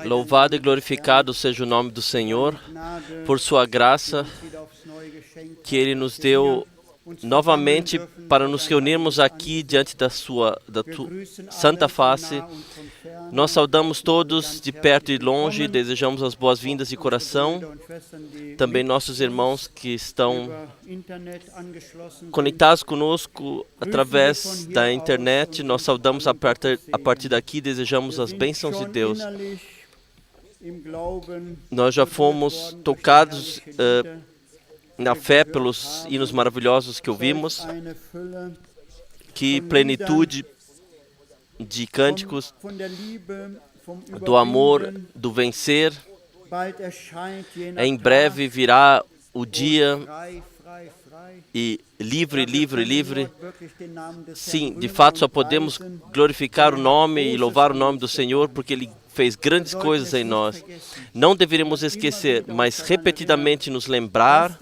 Louvado e glorificado seja o nome do Senhor por sua graça que Ele nos deu novamente para nos reunirmos aqui diante da santa face. Nós saudamos todos de perto e longe, desejamos as boas-vindas de coração. Também nossos irmãos que estão conectados conosco através da internet, nós saudamos a partir daqui, desejamos as bênçãos de Deus. Nós já fomos tocados na fé pelos hinos maravilhosos que ouvimos. Que plenitude de cânticos, do amor, do vencer. Em breve virá o dia e livre, livre, livre. Sim, de fato só podemos glorificar o nome e louvar o nome do Senhor porque Ele fez grandes coisas em nós. Não deveríamos esquecer, mas repetidamente nos lembrar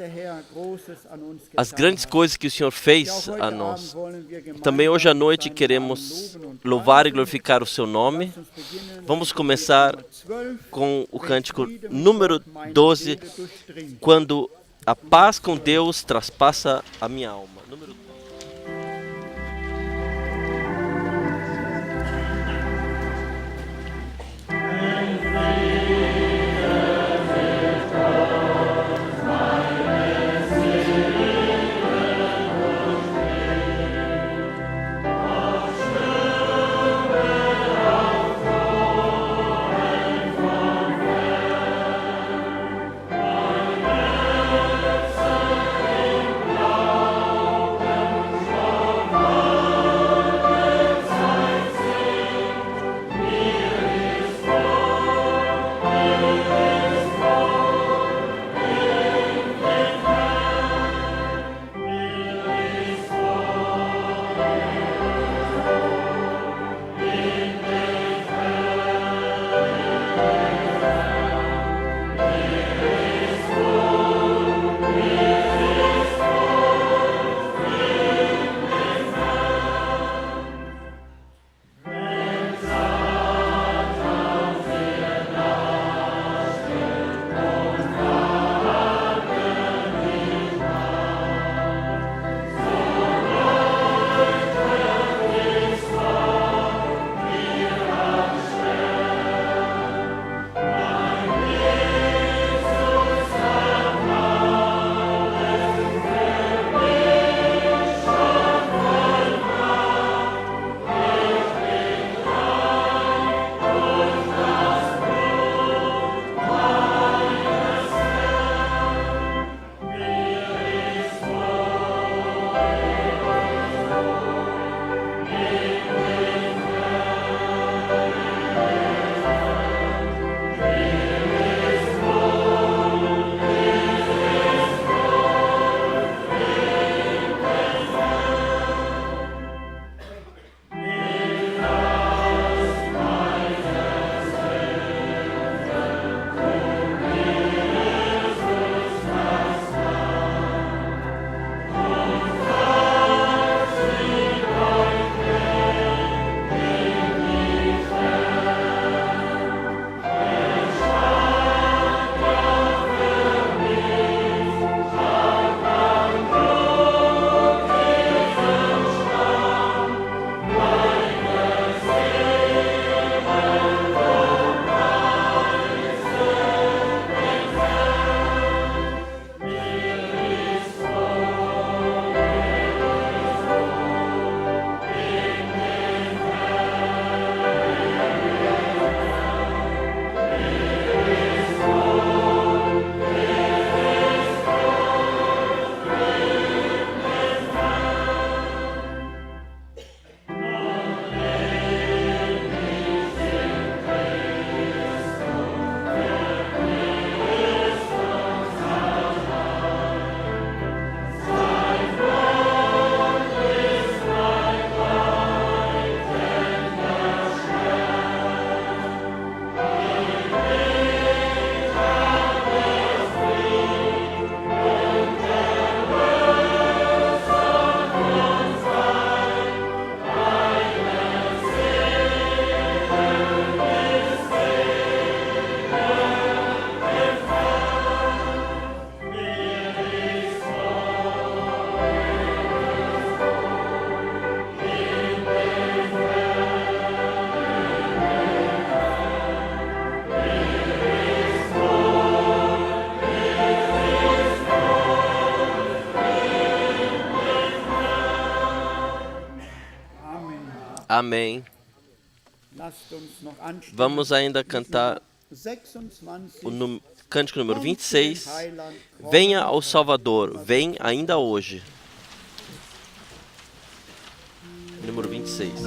as grandes coisas que o Senhor fez a nós. Também hoje à noite queremos louvar e glorificar o seu nome. Vamos começar com o cântico número 12, quando a paz com Deus traspassa a minha alma. Número 12. Amém. Vamos ainda cantar o cântico número 26. Venha ao Salvador, vem ainda hoje. Número 26.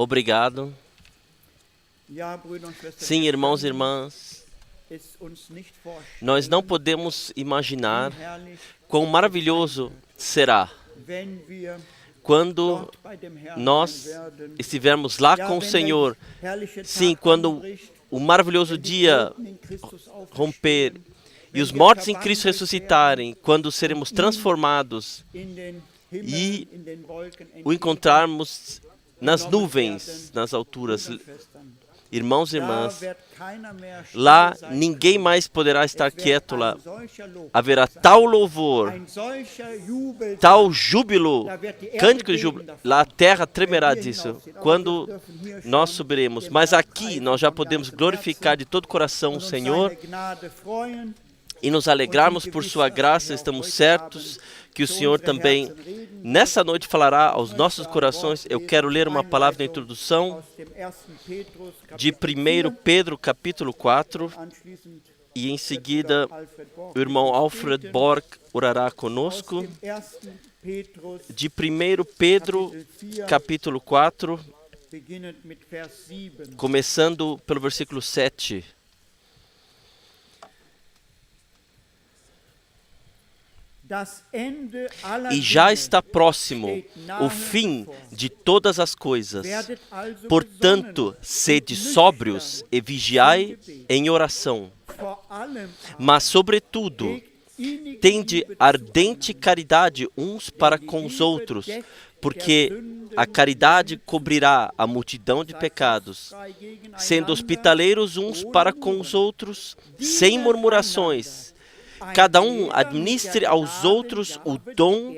Obrigado. Sim, irmãos e irmãs, nós não podemos imaginar quão maravilhoso será quando nós estivermos lá com o Senhor. Sim, quando o maravilhoso dia romper e os mortos em Cristo ressuscitarem, quando seremos transformados e o encontrarmos nas nuvens, nas alturas. Irmãos e irmãs, lá ninguém mais poderá estar quieto lá. Haverá tal louvor, tal júbilo, cântico de júbilo. Lá a terra tremerá disso quando nós subiremos. Mas aqui nós já podemos glorificar de todo o coração o Senhor e nos alegrarmos por sua graça. Estamos certos que o Senhor também nessa noite falará aos nossos corações. Eu quero ler uma palavra na introdução de 1 Pedro capítulo 4 e em seguida o irmão Alfred Borg orará conosco. De 1 Pedro capítulo 4, começando pelo versículo 7. E já está próximo o fim de todas as coisas. Portanto, sede sóbrios e vigiai em oração. Mas, sobretudo, tende ardente caridade uns para com os outros, porque a caridade cobrirá a multidão de pecados. Sendo hospitaleiros uns para com os outros, sem murmurações. Cada um administre aos outros o dom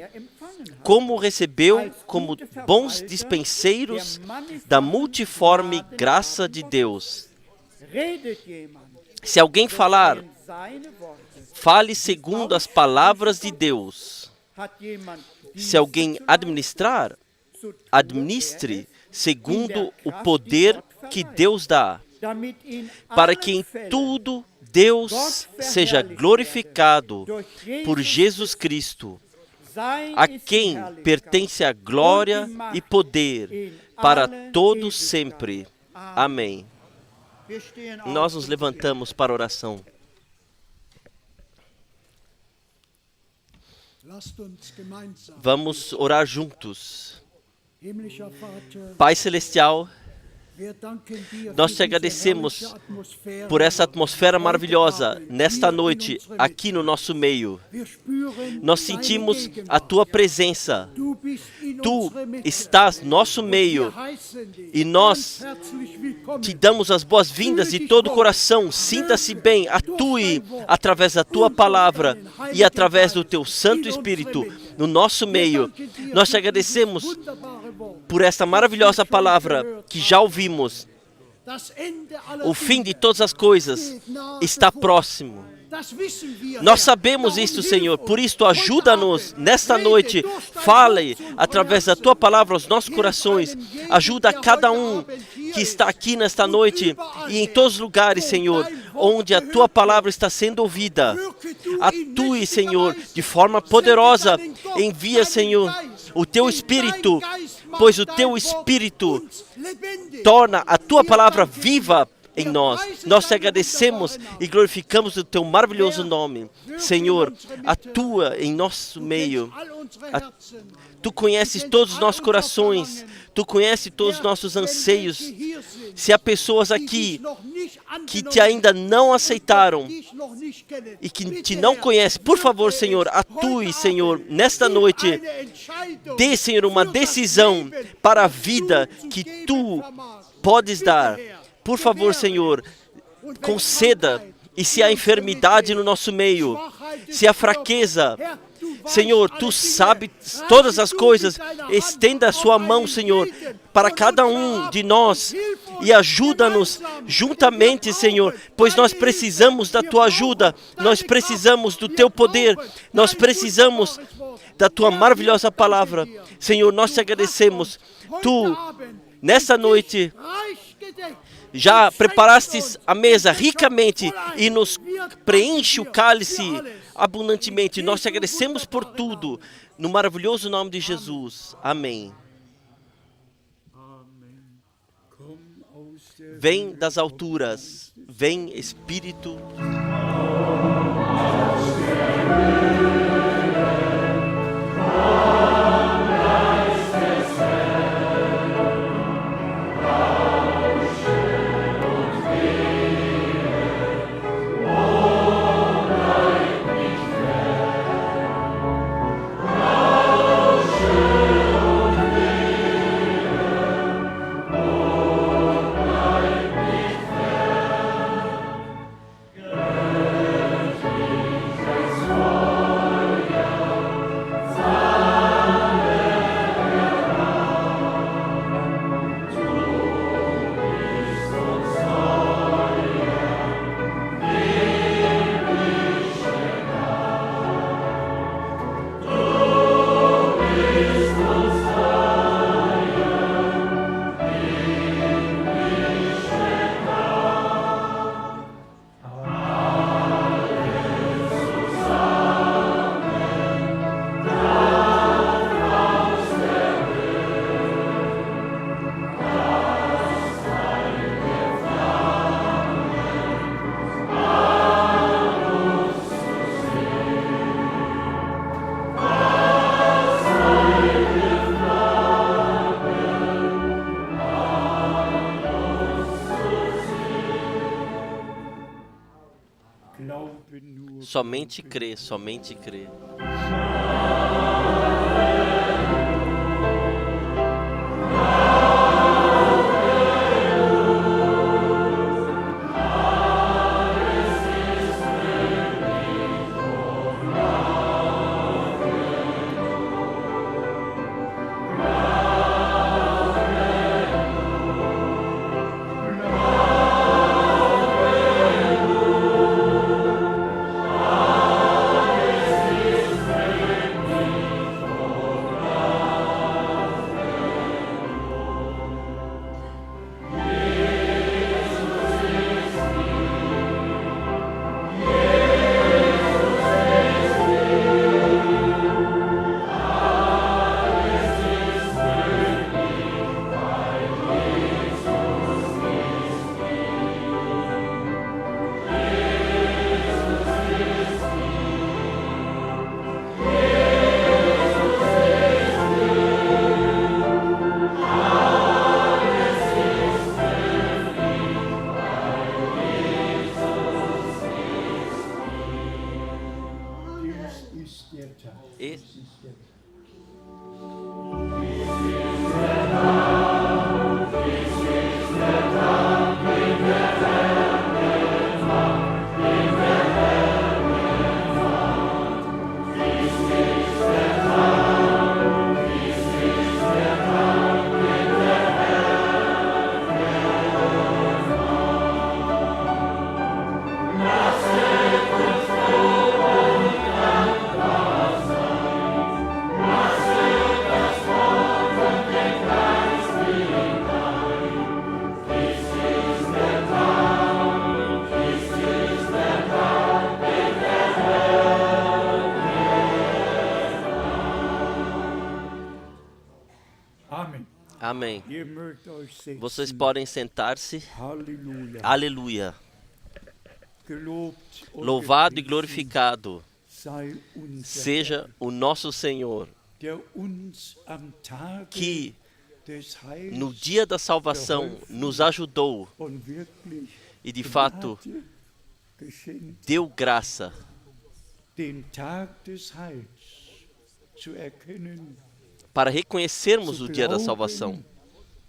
como recebeu, como bons dispenseiros da multiforme graça de Deus. Se alguém falar, fale segundo as palavras de Deus. Se alguém administrar, administre segundo o poder que Deus dá, para que em tudo Deus seja glorificado por Jesus Cristo, a quem pertence a glória e poder para todos sempre. Amém. Nós nos levantamos para a oração. Vamos orar juntos. Pai Celestial, nós te agradecemos por essa atmosfera maravilhosa nesta noite, aqui no nosso meio. Nós sentimos a tua presença. Tu estás no nosso meio e nós te damos as boas-vindas de todo o coração. Sinta-se bem, atue através da tua palavra e através do teu Santo Espírito no nosso meio. Nós te agradecemos por esta maravilhosa palavra que já ouvimos. O fim de todas as coisas está próximo. Nós sabemos isto, Senhor, por isso ajuda-nos nesta noite. Fale através da tua palavra aos nossos corações. Ajuda cada um que está aqui nesta noite e em todos os lugares, Senhor, onde a tua palavra está sendo ouvida. Atue, Senhor, de forma poderosa. Envia, Senhor, o teu Espírito, pois o teu Espírito torna a tua palavra viva em nós. Nós te agradecemos e glorificamos o teu maravilhoso nome. Senhor, atua em nosso meio. Tu conheces todos os nossos corações. Tu conheces todos os nossos anseios. Se há pessoas aqui que te ainda não aceitaram e que te não conhecem, por favor, Senhor, atue, Senhor, nesta noite. Dê, Senhor, uma decisão para a vida que tu podes dar. Por favor, Senhor, conceda. E se há enfermidade no nosso meio, se há fraqueza, Senhor, tu sabes todas as coisas. Estenda a sua mão, Senhor, para cada um de nós e ajuda-nos juntamente, Senhor, pois nós precisamos da tua ajuda, nós precisamos do teu poder, nós precisamos da tua maravilhosa palavra. Senhor, nós te agradecemos. Tu, nessa noite, já preparastes a mesa ricamente e nos preenche o cálice abundantemente. Nós te agradecemos por tudo, no maravilhoso nome de Jesus. Amém. Vem das alturas, vem Espírito. Somente crê, somente crê. Amém. Ihr mögt euch setzen. Vocês podem sentar-se. Halleluja. Aleluia. Gelobt und Louvado e gepriesen glorificado sei unser seja Herr, o nosso Senhor, der uns am Tage que des Heils no dia da salvação nos ajudou und wirklich e de fato Gnade geschenkt, deu graça den Tag des Heils zu erkennen, para reconhecermos zu o dia da glauben, salvação,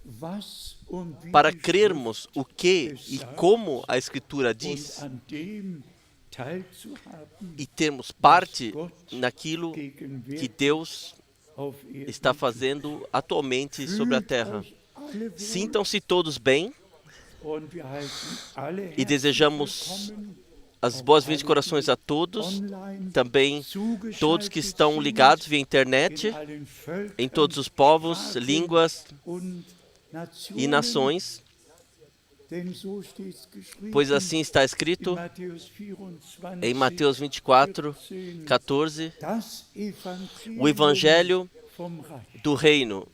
was und wie para die crermos o que Schrift e sagt como a Escritura und diz an dem teilzuhaben, e termos parte naquilo que gegenwärtig Deus auf Erden está tut. fazendo atualmente sobre a Fühlt terra. euch alle wohl Sintam-se todos bem und wir heißen alle e herzlich desejamos willkommen, as boas-vindas de corações a todos, online, também todos que estão zugeschaltet ligados via sind, internet, in allen Völkern, em todos os povos, Sprachen línguas und e Nationen, nações, denn so steht's geschrieben pois assim está in escrito Matthäus 24, em Mateus 24, 14, 14, das Evangelium o Evangelho vom Reich, do Reino,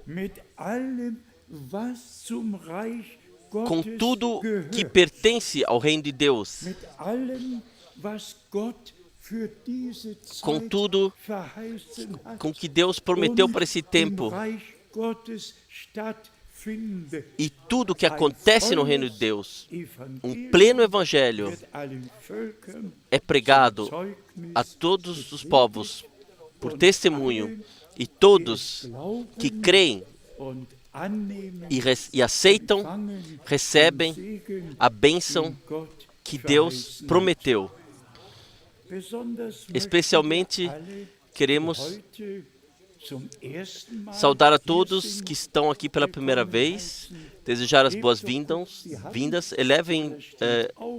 mit allem, was zum Reich com Gottes tudo que gehört, pertence ao Reino de Deus, mit allem, was Gott für diese com Zeit tudo verheißen hat, com que Deus prometeu und para esse im tempo Reich Gottes stattfinde. e tudo que acontece no Reino de Deus. Um Evangelium pleno Evangelho wird allen Völkern é pregado Zeugnis a todos os povos por testemunho e todos que creem und annehmen, e aceitam, empfangen recebem den Segen, a bênção den Gott que Deus verheißen hat. prometeu. Besonders Especialmente möchten wir alle queremos heute zum ersten Mal saudar a hier todos sind, que estão aqui pela primeira vez, desejar as boas-vindas, elevem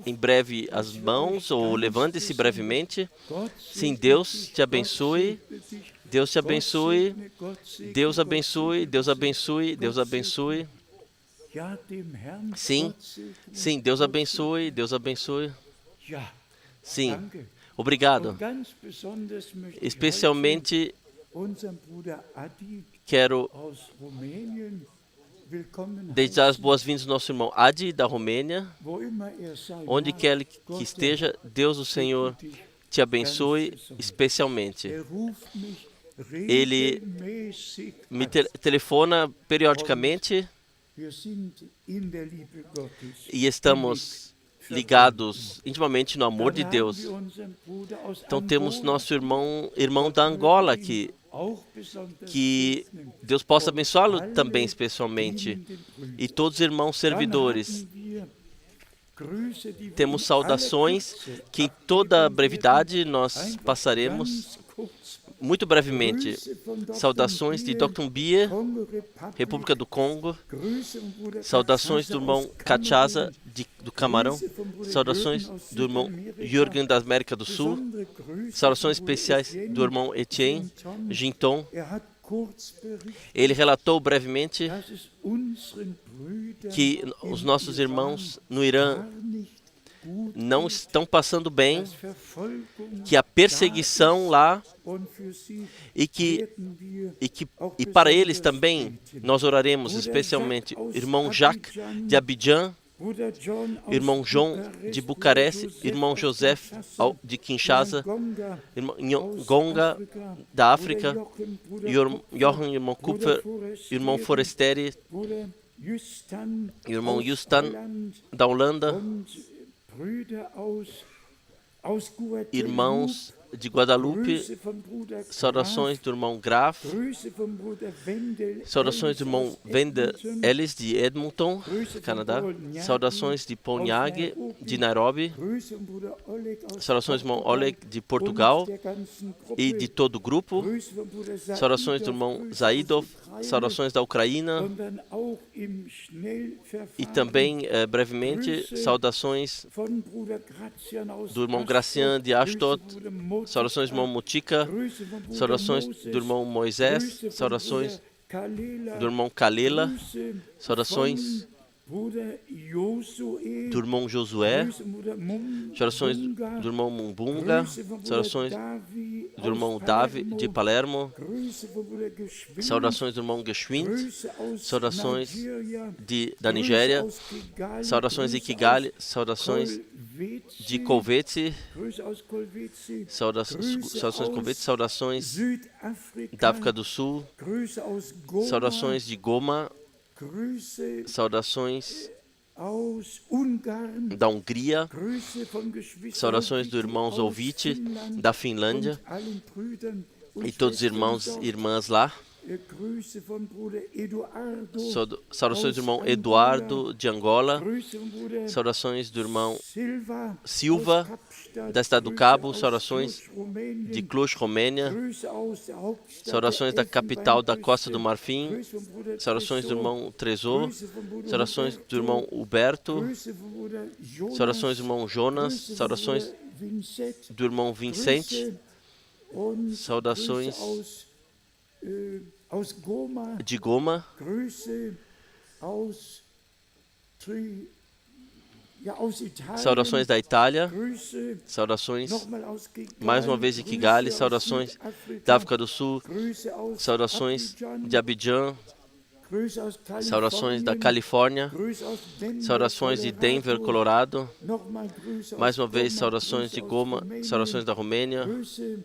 em breve as mãos ou levantem-se brevemente. Gott Sim, segne Deus dich, te abençoe, Gott segne dich, Deus te Gott abençoe, segne, Gott segne, Deus Gott abençoe, segne, Deus Gott abençoe, Deus segne. abençoe. Ja, dem Herrn Sim, Gott segne, sim, Deus Gott abençoe, Deus abençoe. segne. Ja, Sim, danke. obrigado. Und ganz besonders möchte ich Especialmente heute unseren Bruder Adi quero aus Rumänien willkommen desejar as heißen, boas-vindas ao nosso irmão Adi, da Romênia. wo immer sei. Onde Ja, quer que Gott, esteja, Deus, o Senhor, segne dich. te abençoe especialmente. Ruft mich Ele regelmäßig me an. telefona periodicamente Wir sind in der Liebe Gottes. e estamos ligados intimamente no amor de Deus. Então temos nosso irmão da Angola aqui, que Deus possa abençoá-lo também especialmente, e todos os irmãos servidores. Temos saudações que em toda brevidade nós passaremos muito brevemente. Saudações de Dr. Bia, República do Congo. Saudações do irmão Cachaza, do Camarão. Saudações do irmão Jürgen, da América do Sul. Saudações especiais do irmão Etienne Ginton. Ele relatou brevemente que os nossos irmãos no Irã não estão passando bem, que a perseguição lá e para eles também nós oraremos especialmente. Irmão Jacques de Abidjan, irmão João de Bucareste, irmão José de Kinshasa, irmão Ngonga da África, Johan, irmão Kupfer, irmão Forestieri, irmão Justan da Holanda, irmãos de Guadalupe, saudações do irmão Graf, saudações do irmão Wendel Ellis de Edmonton, Canadá, saudações de Ponyag de Nairobi, saudações do irmão Oleg de Portugal e de todo o grupo, saudações do irmão Zaidov, saudações da Ucrânia e também, brevemente, saudações do irmão Gracian de Ashdod, saudações do irmão Mutika, saudações do irmão Moisés, saudações do irmão Kalela, saudações Bruder Josué, do irmão Josué, Grüße, Bruder as orações Munga, do irmão Mumbunga, Grüße von as Bruder orações Davi do irmão aus Davi Palermo, de Palermo, Grüße von Bruder Geschwind, saudações do irmão Geschwind, Grüße aus saudações Nigeria, da Grüße Nigéria, aus Kigali, saudações de Grüße Kigali, aus saudações Kolwezi, de Kolwezi, Grüße aus Kolwezi, saudações de Kolwezi, saudações Südafrika, da África do Sul, Grüße aus Goma, saudações de Goma, Grüße saudações aus Ungarn, da Hungria, Grüße von Geschwistern saudações do irmão aus Zolvite, Finnland da Finlândia, und allen Brüdern und e todos os Schwestern irmãos dort. e irmãs lá. Grüße von Bruder Eduardo, Saudações do irmão aus Eduardo de Angola, Grüße von Bruder saudações do irmão Silva Silva, aus Kapstadt, da cidade do Grüße Cabo, aus saudações Cluj, Rumänien, de Cluj, Romênia, Grüße aus der Hauptstadt saudações der da capital da Costa do Elfenbeinküste, Marfim, Grüße von Bruder saudações do Tresor, irmão Tresor, Grüße von Bruder saudações do Roberto, irmão Huberto, Grüße von Bruder Jonas, saudações do irmão Jonas, Grüße von saudações Bruder Vincent, do irmão Vicente, Grüße und saudações Grüße aus Goma, de Goma, Grüße aus aus Italien, saudações da Itália, Grüße saudações nochmal aus Kigali, mais uma vez de Kigali, saudações da África do Sul, Grüße aus saudações Abidjan, de Abidjan, Grüße aus saudações da Califórnia, Califórnia, Grüße aus Denver, saudações de Denver, Colorado, nochmal Grüße mais aus uma vez Goma, saudações Grüße de aus Goma, Rumänien, saudações da Romênia, Grüße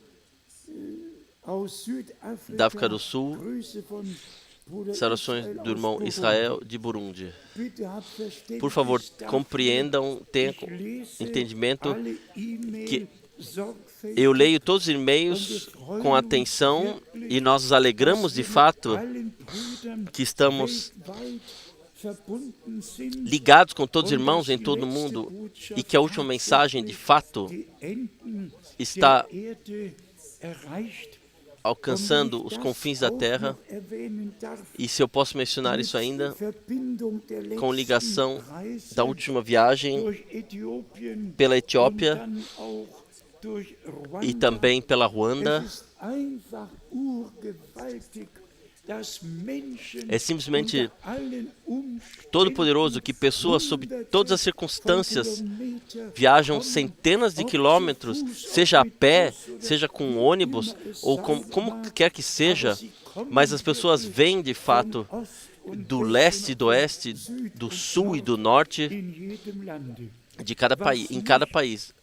aus Südafrika, da África do Sul, Grüße von Bruder saudações Israel do aus irmão Burundi. Israel de Burundi. Bitte habt Verständnis Por favor, dafür. compreendam, tenham Ich lese entendimento alle E-Mail que sorgfältig eu leio todos os e-mails com atenção e nós nos alegramos de fato allen Brüdern que estamos weltweit verbunden sind ligados com todos os irmãos em todo o mundo e que a última mensagem de fato die Enden está der Erde erreicht. alcançando os confins da terra. E se eu posso mencionar isso ainda, com ligação da última viagem pela Etiópia e também pela Ruanda, é simplesmente todo-poderoso que pessoas sob todas as circunstâncias viajam centenas de quilômetros, seja a pé, seja com ônibus ou como quer que seja, mas as pessoas vêm de fato do leste e do oeste, do sul e do norte de cada país, em cada país.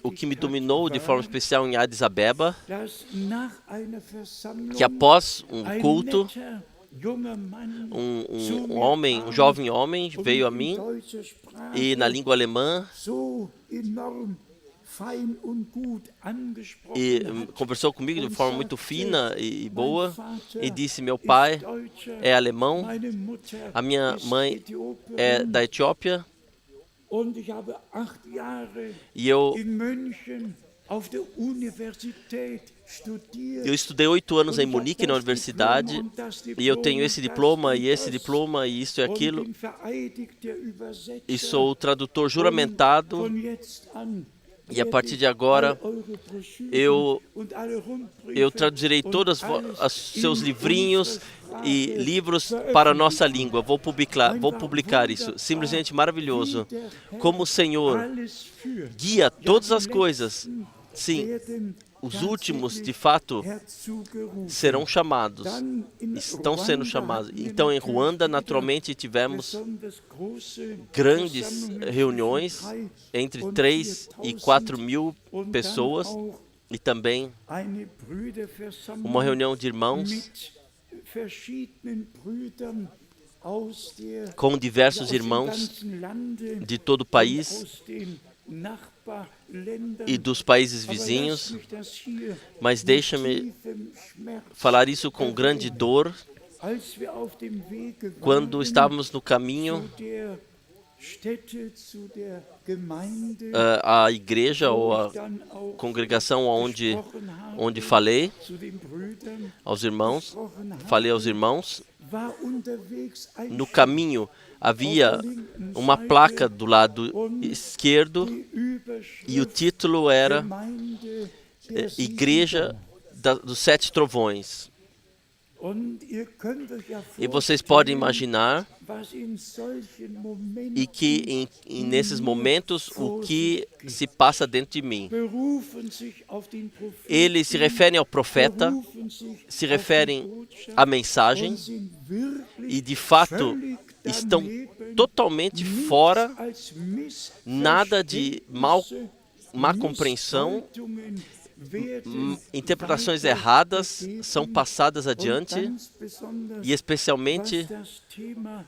O que me dominou de forma especial em Addis Abeba, que após um culto, um jovem homem veio a mim e na língua alemã e conversou comigo de forma muito fina e boa e disse: meu pai é alemão, a minha mãe é da Etiópia e eu estudei 8 anos em Munique, na universidade, e eu tenho esse diploma e isso e aquilo, e sou o tradutor juramentado, e a partir de agora eu traduzirei todos os seus livrinhos e livros para a nossa língua. Vou publicar isso. Simplesmente maravilhoso. Como o Senhor guia todas as coisas. Sim, os últimos, de fato, serão chamados. Estão sendo chamados. Então, em Ruanda, naturalmente, tivemos grandes reuniões entre 3 e 4 mil pessoas e também uma reunião de irmãos com diversos irmãos de todo o país e dos países vizinhos, mas deixa-me falar isso com grande dor. Quando estávamos no caminho à igreja ou à congregação onde falei aos irmãos, no caminho havia uma placa do lado esquerdo e o título era Igreja dos Sete Trovões. E vocês podem imaginar e que nesses momentos o que se passa dentro de mim. Eles se referem ao profeta, se referem à mensagem e de fato estão totalmente fora, nada de má compreensão, interpretações erradas são passadas adiante, e especialmente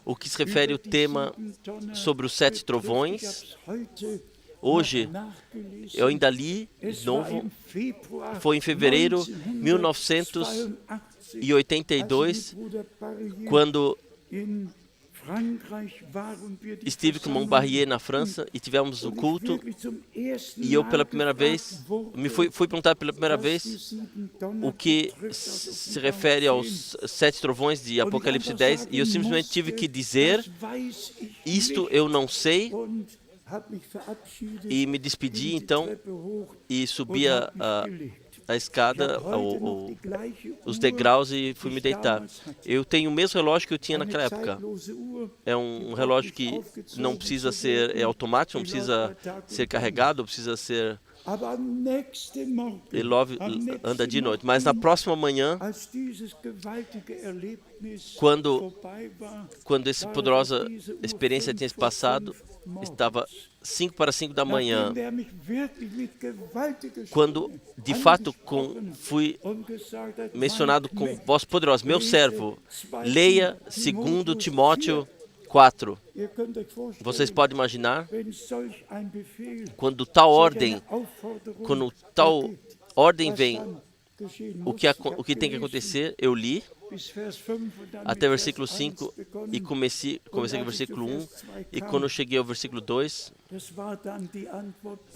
o que se refere ao tema sobre os 7 trovões. Hoje, eu ainda li de novo, foi em fevereiro de 1982, quando estive com Montbarrier na França e tivemos um culto, e eu pela primeira vez, fui perguntar pela primeira vez o que se refere aos 7 trovões de Apocalipse 10, e eu simplesmente tive que dizer, isto eu não sei, e me despedi então, e subi a escada, os degraus, e fui me deitar. Eu tenho o mesmo relógio que eu tinha naquela época. É um relógio que não precisa ser automático, não precisa ser carregado, não precisa ser... Ele anda de noite. Mas na próxima manhã, quando essa poderosa experiência tinha se passado, estava 5 para 5 da manhã, quando de fato fui mencionado com voz poderosa, meu servo, leia 2 Timóteo 4. Vocês podem imaginar, quando tal ordem vem, o que tem que acontecer, eu li até versículo 5 e comecei com o versículo 1, e quando eu cheguei ao versículo 2,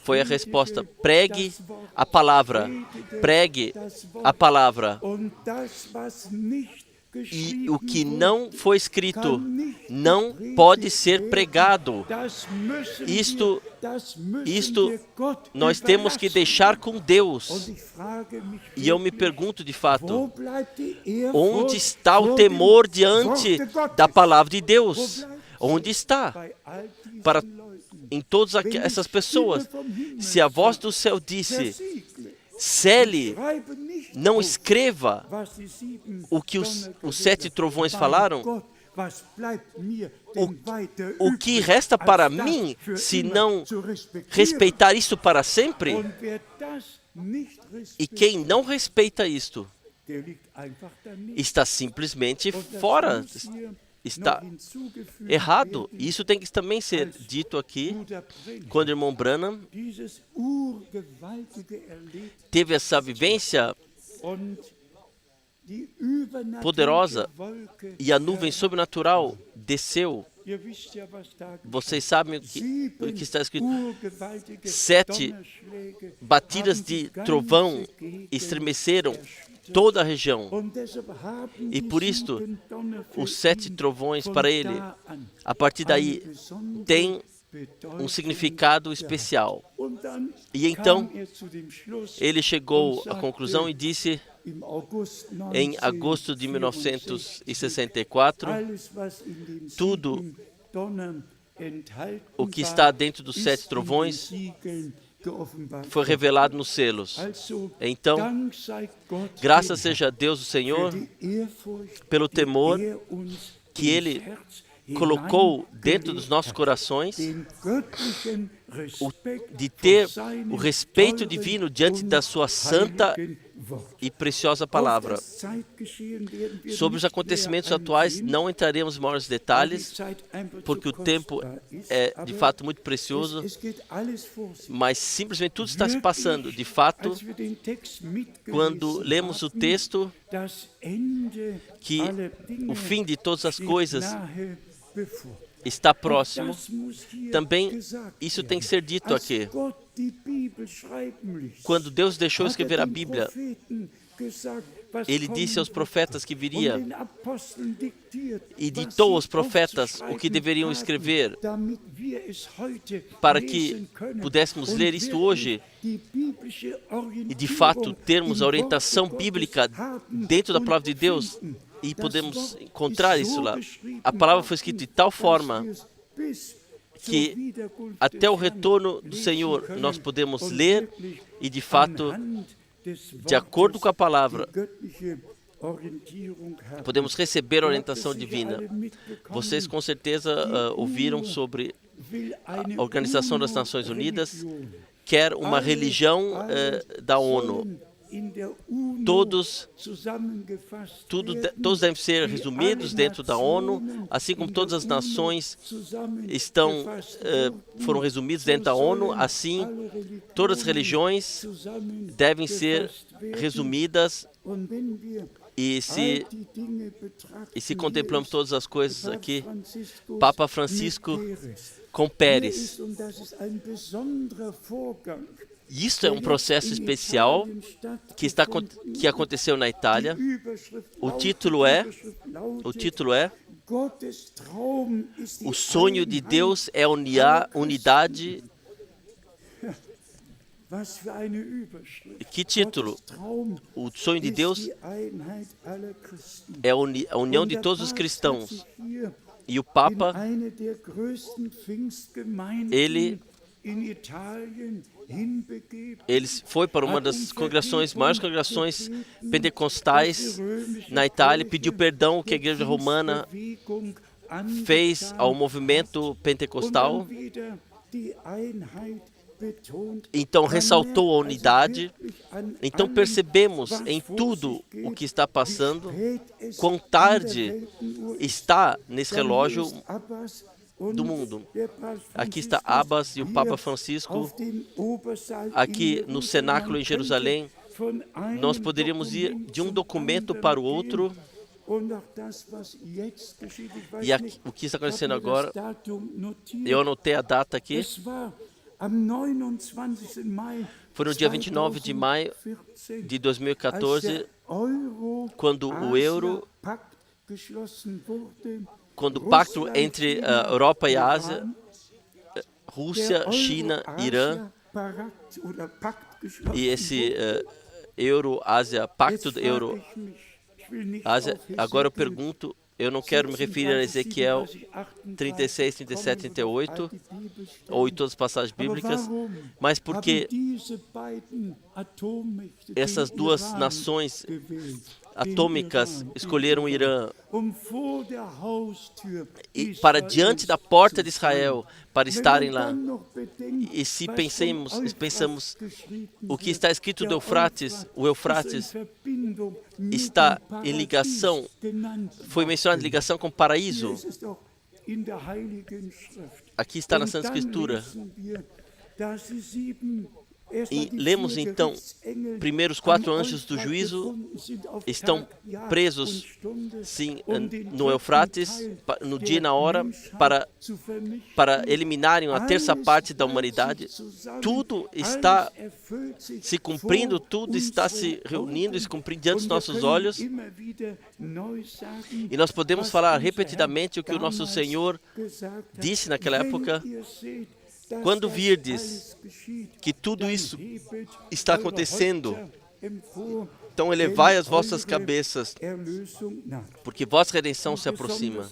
foi a resposta: pregue a palavra, pregue a palavra. E o que não foi escrito não pode ser pregado. Isto nós temos que deixar com Deus. E eu me pergunto de fato, onde está o temor diante da palavra de Deus? Onde está? Em todas essas pessoas, se a voz do céu disse, cele, não escreva o que os 7 trovões falaram, o que resta para mim, se não respeitar isso para sempre? E quem não respeita isto, está simplesmente fora, está errado. Isso tem que também ser dito aqui, quando o irmão Branham teve essa vivência poderosa e a nuvem sobrenatural desceu. Vocês sabem o que está escrito? 7 batidas de trovão estremeceram toda a região. E por isto, os 7 trovões para ele, a partir daí, tem um significado especial. E então, ele chegou à conclusão e disse, em agosto de 1964, tudo o que está dentro dos 7 trovões foi revelado nos selos. Então, graças seja a Deus, o Senhor, pelo temor que Ele colocou dentro dos nossos corações, de ter o respeito divino diante da sua santa e preciosa palavra. Sobre os acontecimentos atuais, não entraremos em maiores detalhes, porque o tempo é de fato muito precioso, mas simplesmente tudo está se passando. De fato, quando lemos o texto, que o fim de todas as coisas está próximo, também isso tem que ser dito aqui. Quando Deus deixou escrever a Bíblia, Ele disse aos profetas que viria e ditou aos profetas o que deveriam escrever para que pudéssemos ler isto hoje e, de fato, termos a orientação bíblica dentro da palavra de Deus E podemos encontrar isso lá. A palavra foi escrita de tal forma que até o retorno do Senhor nós podemos ler e, de fato, de acordo com a palavra, podemos receber a orientação divina. Vocês com certeza ouviram sobre a Organização das Nações Unidas, quer uma religião da ONU. Todos devem ser resumidos dentro da ONU, assim como todas as nações foram resumidas dentro da ONU, assim todas as religiões devem ser resumidas. E se contemplamos todas as coisas aqui, Papa Francisco com Pérez. Isso é um processo especial que aconteceu na Itália. O título é O sonho de Deus é unidade. Que título? O sonho de Deus é a união de todos os cristãos. E o Papa, ele foi para uma das maiores congregações pentecostais na Itália, pediu perdão que a Igreja Romana fez ao movimento pentecostal. Então ressaltou a unidade. Então percebemos em tudo o que está passando quão tarde está nesse relógio do mundo. Aqui está Abbas e o Papa Francisco. Aqui no cenáculo em Jerusalém, nós poderíamos ir de um documento para o outro. E aqui, o que está acontecendo agora, eu anotei a data aqui. Foi no dia 29 de maio de 2014, quando o pacto entre a Europa e a Ásia, Rússia, China, Irã, e esse pacto do Euro-Ásia. Agora eu pergunto, eu não quero me referir a Ezequiel 36, 37, 38, ou em todas as passagens bíblicas, mas porque essas duas nações atômicas escolheram o Irã e para diante da porta de Israel para estarem lá. E se pensamos o que está escrito do Eufrates, o Eufrates está em ligação, foi mencionado em ligação com o paraíso. Aqui está na Santa Escritura. E lemos então, primeiros 4 anjos do juízo estão presos, sim, no Eufrates, no dia e na hora, para eliminarem a terça parte da humanidade. Tudo está se cumprindo, tudo está se reunindo e se cumprindo diante dos nossos olhos. E nós podemos falar repetidamente o que o nosso Senhor disse naquela época. Quando virdes que tudo isso está acontecendo, então elevai as vossas cabeças, porque vossa redenção se aproxima.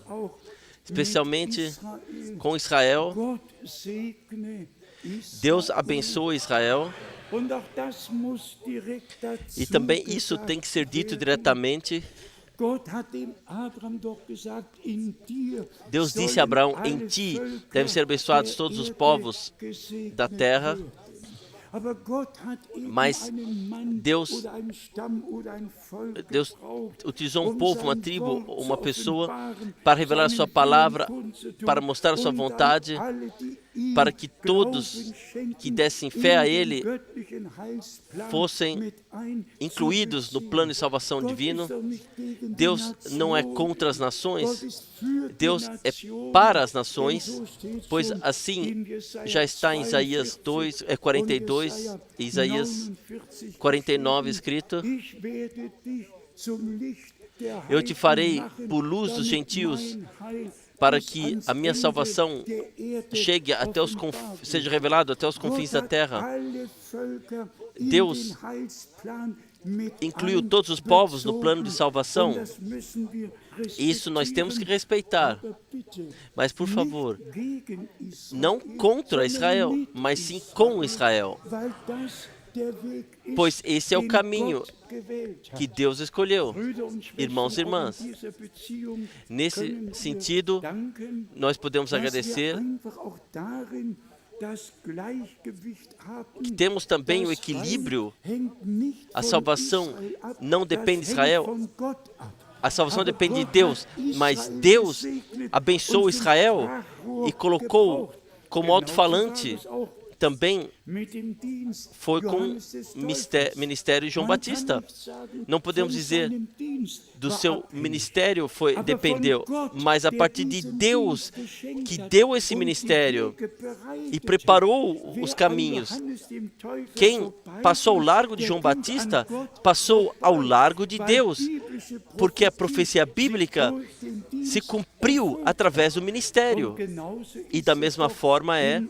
Especialmente com Israel. Deus abençoa Israel. E também isso tem que ser dito diretamente. Deus disse a Abraão, em ti devem ser abençoados todos os povos da terra. Mas Deus utilizou um povo, uma tribo, uma pessoa para revelar a sua palavra, para mostrar a sua vontade, para que todos que dessem fé a Ele fossem incluídos no plano de salvação divino. Deus não é contra as nações, Deus é para as nações, pois assim já está em Isaías 42, Isaías 49 escrito: eu te farei por luz dos gentios, para que a minha salvação seja revelada até os confins da terra. Deus incluiu todos os povos no plano de salvação. Isso nós temos que respeitar. Mas, por favor, não contra Israel, mas sim com Israel. Pois esse é o caminho que Deus escolheu. Irmãos e irmãs, nesse sentido, nós podemos agradecer que temos também o equilíbrio. A salvação não depende de Israel. A salvação depende de Deus, mas Deus abençoou Israel e colocou como alto-falante também foi com o ministério de João Batista. Não podemos dizer do seu ministério dependeu, mas a partir de Deus que deu esse ministério e preparou os caminhos. Quem passou ao largo de João Batista, passou ao largo de Deus, porque a profecia bíblica se cumpriu através do ministério. E da mesma forma é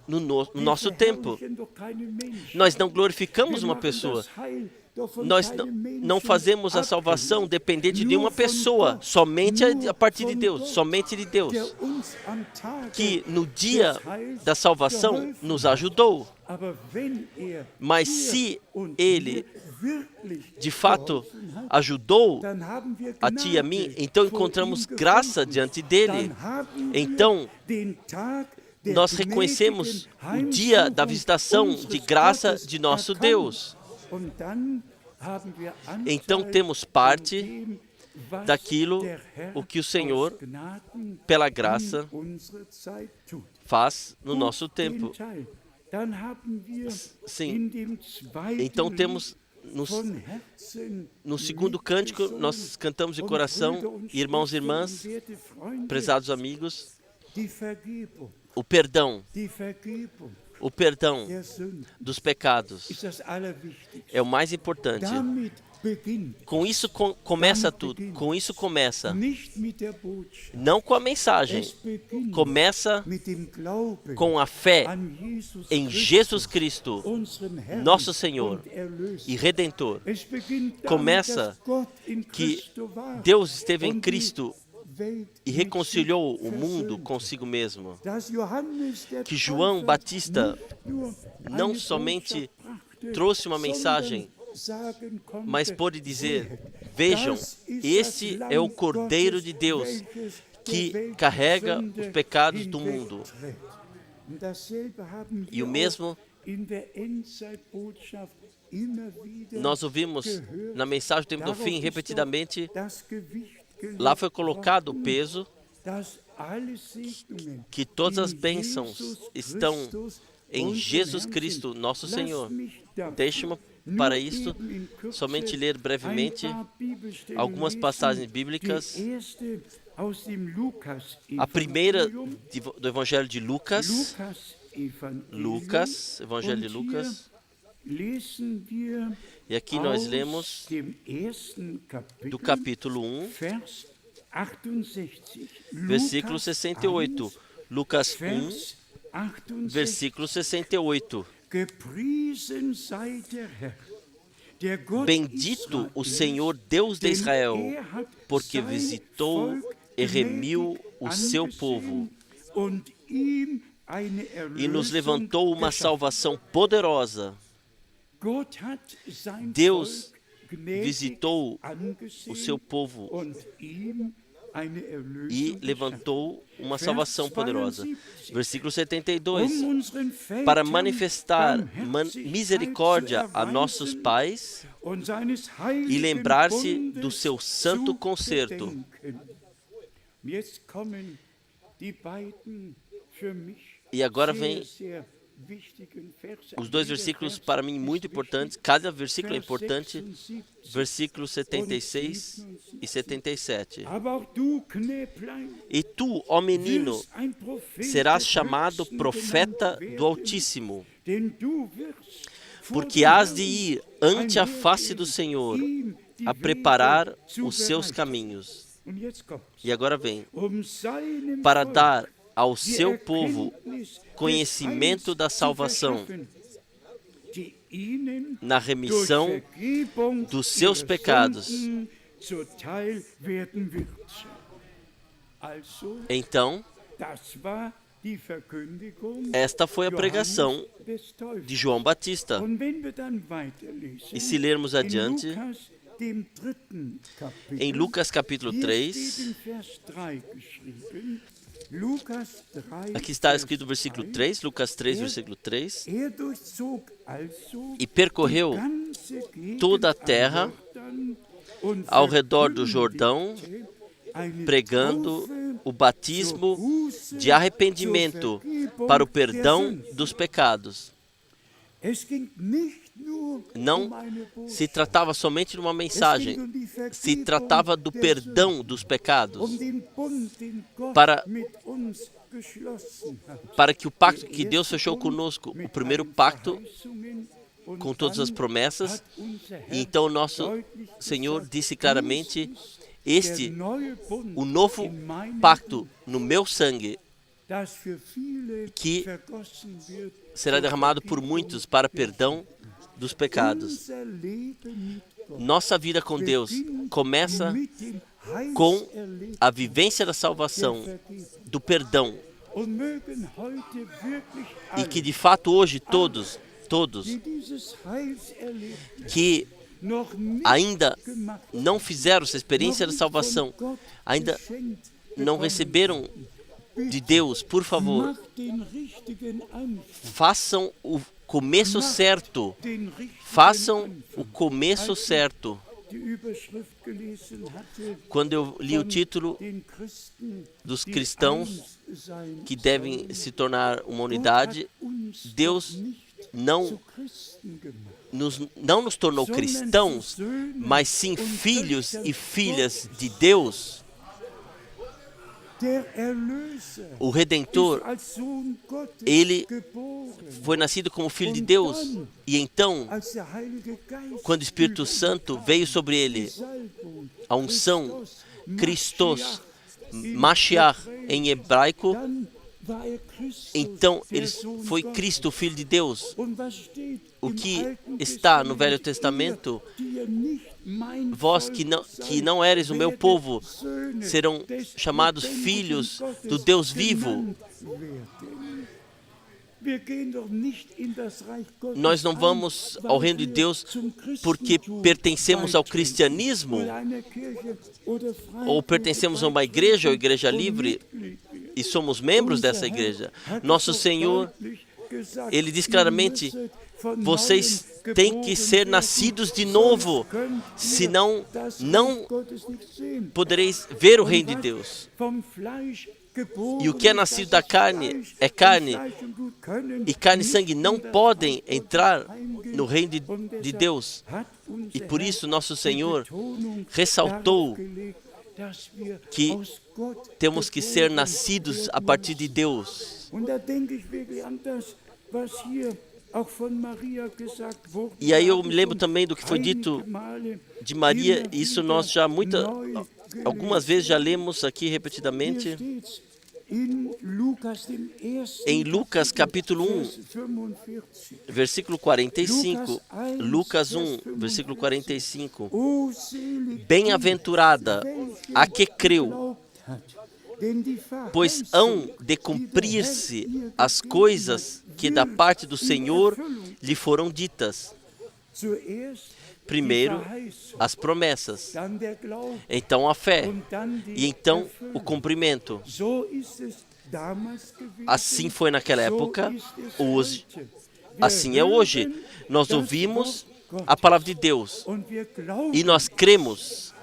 no nosso tempo. Nós não glorificamos uma pessoa. Nós não fazemos a salvação dependente de uma pessoa, somente a partir de Deus, somente de Deus, que no dia da salvação nos ajudou. Mas se Ele, de fato, ajudou a ti e a mim, então encontramos graça diante dEle. Então, nós reconhecemos o dia da visitação de graça de nosso Deus. Então temos parte daquilo o que o Senhor, pela graça, faz no nosso tempo. Sim. Então temos no segundo cântico, nós cantamos de coração, irmãos e irmãs, prezados amigos, o perdão dos pecados é o mais importante. Com isso começa tudo. Com isso começa. Não com a mensagem. Começa com a fé em Jesus Cristo, nosso Senhor e Redentor. Começa que Deus esteve em Cristo e reconciliou o mundo consigo mesmo. Que João Batista não somente trouxe uma mensagem, mas pôde dizer: vejam, este é o Cordeiro de Deus que carrega os pecados do mundo. E o mesmo nós ouvimos na mensagem do tempo do fim repetidamente. Lá foi colocado o peso que todas as bênçãos estão em Jesus Cristo, nosso Senhor. Deixe-me, para isto, somente ler brevemente algumas passagens bíblicas. A primeira do Evangelho de Lucas. Evangelho de Lucas. E aqui nós lemos do capítulo 1, versículo 68. Lucas 1, versículo 68. Bendito o Senhor Deus de Israel, porque visitou e remiu o seu povo e nos levantou uma salvação poderosa. Deus visitou o seu povo e levantou uma salvação poderosa. Versículo 72. Para manifestar misericórdia a nossos pais e lembrar-se do seu santo concerto. E agora vem os dois versículos para mim muito importantes, cada versículo é importante, versículos 76 e 77. E tu, ó menino, serás chamado profeta do Altíssimo, porque hás de ir ante a face do Senhor, a preparar os seus caminhos. E agora vem, para dar ao seu povo conhecimento da salvação na remissão dos seus pecados. Então, esta foi a pregação de João Batista. E se lermos adiante, em Lucas capítulo 3, aqui está escrito o versículo 3, Lucas 3, versículo 3, e percorreu toda a terra ao redor do Jordão, pregando o batismo de arrependimento para o perdão dos pecados. Não se tratava somente de uma mensagem, se tratava do perdão dos pecados, para que o pacto que Deus fechou conosco, o primeiro pacto com todas as promessas, e então nosso Senhor disse claramente, o novo pacto no meu sangue, que será derramado por muitos para perdão dos pecados. Nossa vida com Deus começa com a vivência da salvação, do perdão. E que de fato hoje todos que ainda não fizeram essa experiência da salvação, ainda não receberam de Deus, por favor, façam o começo certo. Façam o começo certo. Quando eu li o título dos cristãos que devem se tornar uma unidade, Deus não nos tornou cristãos, mas sim filhos e filhas de Deus. O Redentor, ele foi nascido como filho de Deus. E então, quando o Espírito Santo veio sobre ele, a unção, Christos, Mashiach em hebraico, então ele foi Cristo, Filho de Deus. O que está no Velho Testamento, vós que não eres o meu povo, serão chamados filhos do Deus vivo. Nós não vamos ao reino de Deus porque pertencemos ao cristianismo, ou pertencemos a uma igreja ou igreja livre, e somos membros dessa igreja. Nosso Senhor, Ele diz claramente, vocês têm que ser nascidos de novo, senão não podereis ver o reino de Deus. E o que é nascido da carne é carne, e carne e sangue não podem entrar no reino de Deus. E por isso nosso Senhor ressaltou que temos que ser nascidos a partir de Deus. E aí eu me lembro também do que foi dito de Maria, isso nós já algumas vezes já lemos aqui repetidamente. Em Lucas capítulo 1, versículo 45, Lucas 1, versículo 45, bem-aventurada a que creu, pois hão de cumprir-se as coisas que da parte do Senhor lhe foram ditas. Primeiro, as promessas, então a fé, e então o cumprimento. Assim foi naquela época, hoje, assim é hoje. Nós ouvimos a palavra de Deus e nós cremos.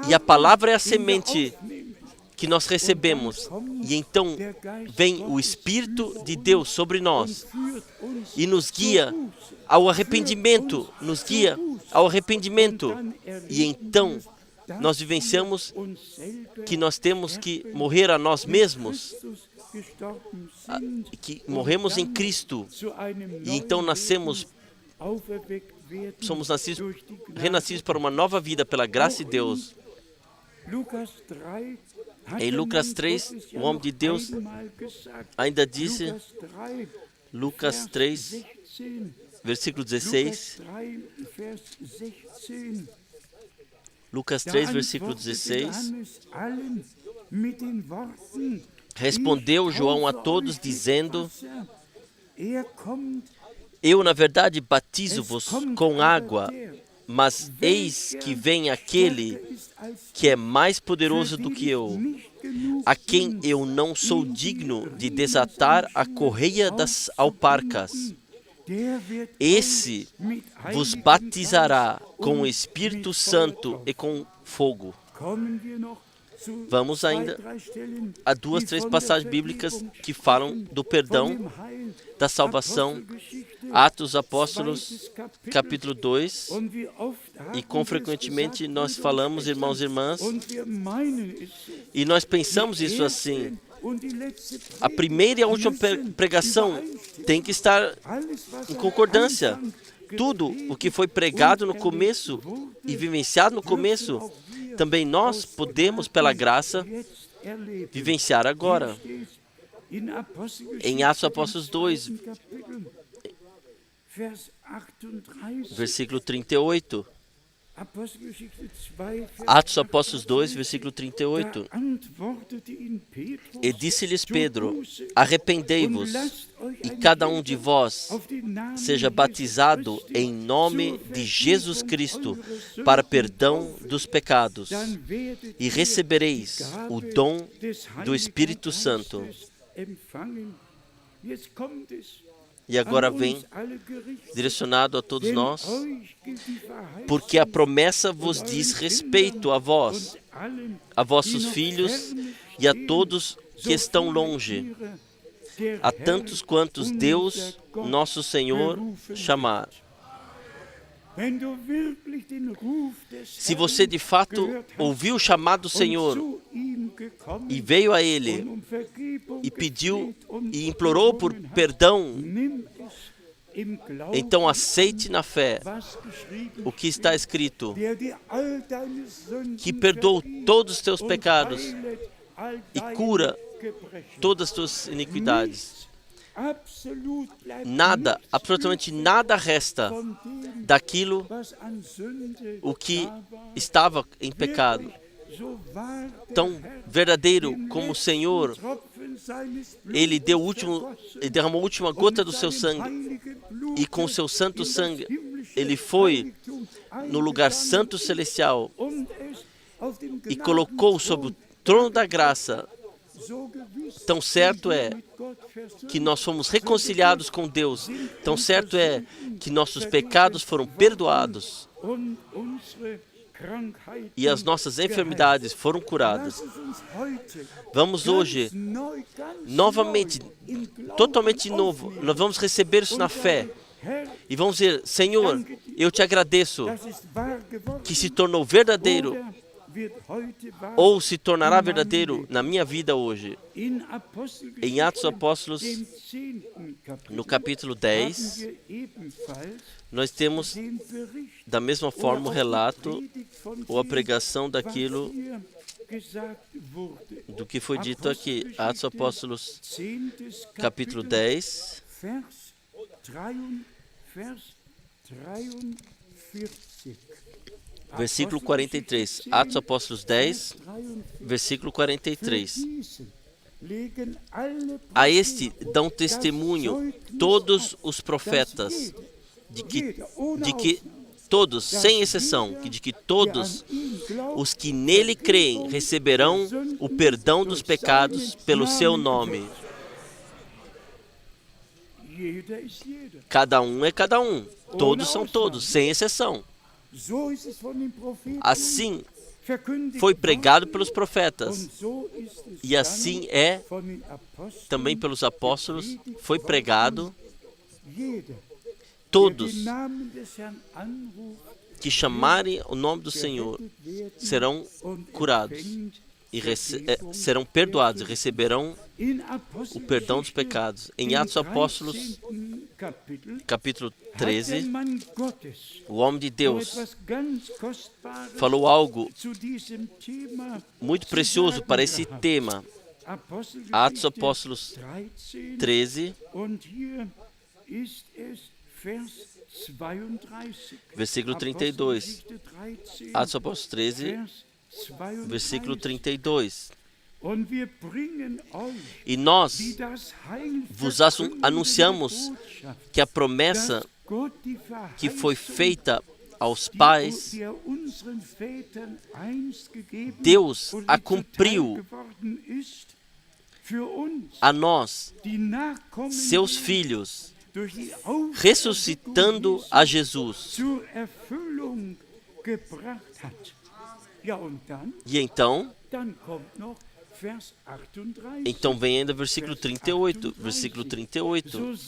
E a palavra é a semente que nós recebemos. E então vem o Espírito de Deus sobre nós e nos guia ao arrependimento, E então nós vivenciamos que nós temos que morrer a nós mesmos, que morremos em Cristo, e então somos renascidos para uma nova vida pela graça de Deus. Em Lucas 3, o homem de Deus ainda disse, Lucas 3, versículo 16. Lucas 3, versículo 16. Respondeu João a todos, dizendo: Eu, na verdade, batizo-vos com água, mas eis que vem aquele que é mais poderoso do que eu, a quem eu não sou digno de desatar a correia das alparcas. Esse vos batizará com o Espírito Santo e com fogo. Vamos ainda a 2, 3 passagens bíblicas que falam do perdão, da salvação. Atos dos Apóstolos, capítulo 2. E com frequentemente nós falamos, irmãos e irmãs, e nós pensamos isso assim. A primeira e a última pregação tem que estar em concordância. Tudo o que foi pregado no começo e vivenciado no começo, também nós podemos, pela graça, vivenciar agora. Em Atos dos Apóstolos 2, versículo 38. Atos dos Apóstolos 2, versículo 38. E disse-lhes Pedro: Arrependei-vos, e cada um de vós seja batizado em nome de Jesus Cristo para perdão dos pecados, e recebereis o dom do Espírito Santo. E agora vem direcionado a todos nós, porque a promessa vos diz respeito a vós, a vossos filhos e a todos que estão longe, a tantos quantos Deus, nosso Senhor, chamar. Se você de fato ouviu o chamado do Senhor e veio a Ele e pediu e implorou por perdão, então aceite na fé o que está escrito, que perdoa todos os teus pecados e cura todas as tuas iniquidades. Nada, absolutamente nada resta daquilo o que estava em pecado. Tão verdadeiro como o Senhor, Ele derramou a última gota do seu sangue, e com o seu santo sangue, Ele foi no lugar santo celestial e colocou sobre o trono da graça. Tão certo é que nós fomos reconciliados com Deus. Tão certo é que nossos pecados foram perdoados e as nossas enfermidades foram curadas. Vamos hoje, novamente, totalmente novo, nós vamos receber isso na fé. E vamos dizer: Senhor, eu te agradeço que se tornou verdadeiro, ou se tornará verdadeiro na minha vida hoje. Em Atos dos Apóstolos, no capítulo 10, nós temos da mesma forma o relato ou a pregação daquilo do que foi dito aqui. Atos dos Apóstolos, capítulo 10, versículo 43. Atos Apóstolos 10, versículo 43. A este dão testemunho todos os profetas, de que todos, sem exceção, de que todos os que nele creem receberão o perdão dos pecados pelo seu nome. Cada um é cada um. Todos são todos, sem exceção. Assim foi pregado pelos profetas, e assim é também pelos apóstolos, foi pregado. Todos que chamarem o nome do Senhor serão curados e serão perdoados e receberão o perdão dos pecados. Em Atos dos Apóstolos, capítulo 13, o homem de Deus falou algo muito precioso para esse tema. Atos Apóstolos 13, versículo 32. Atos Apóstolos 13, versículo 32. E nós vos anunciamos que a promessa que foi feita aos pais, Deus a cumpriu a nós, seus filhos, ressuscitando a Jesus. E então vem ainda versículo 38. Versículo 38.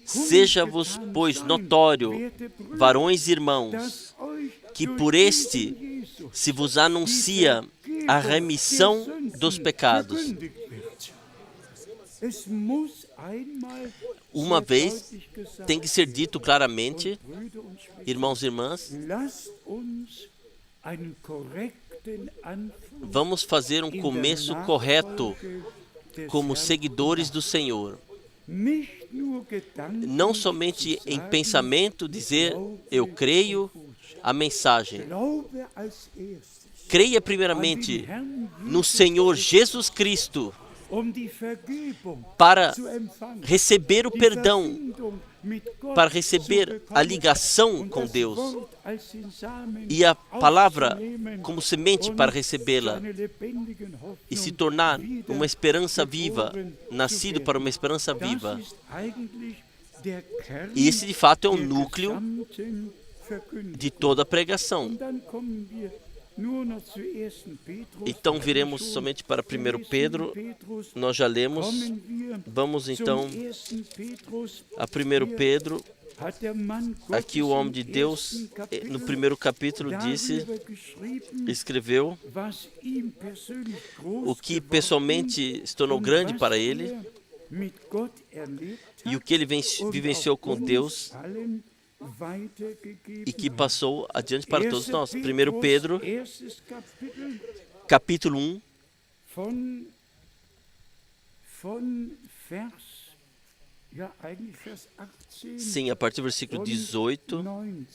Seja-vos, pois, notório, varões e irmãos, que por este se vos anuncia a remissão dos pecados. Uma vez tem que ser dito claramente, irmãos e irmãs, vamos fazer um começo correto como seguidores do Senhor. Não somente em pensamento dizer, eu creio a mensagem. Creia primeiramente no Senhor Jesus Cristo para receber o perdão, para receber a ligação com Deus e a palavra como semente para recebê-la e se tornar uma esperança viva, nascido para uma esperança viva. E esse de fato é o núcleo de toda a pregação. Então viremos somente para 1 Pedro, nós já lemos, vamos então a 1 Pedro, aqui o homem de Deus, no primeiro capítulo escreveu o que pessoalmente se tornou grande para ele e o que ele vivenciou com Deus e que passou adiante para todos nós. 1 Pedro, capítulo 1, sim, a partir do versículo 18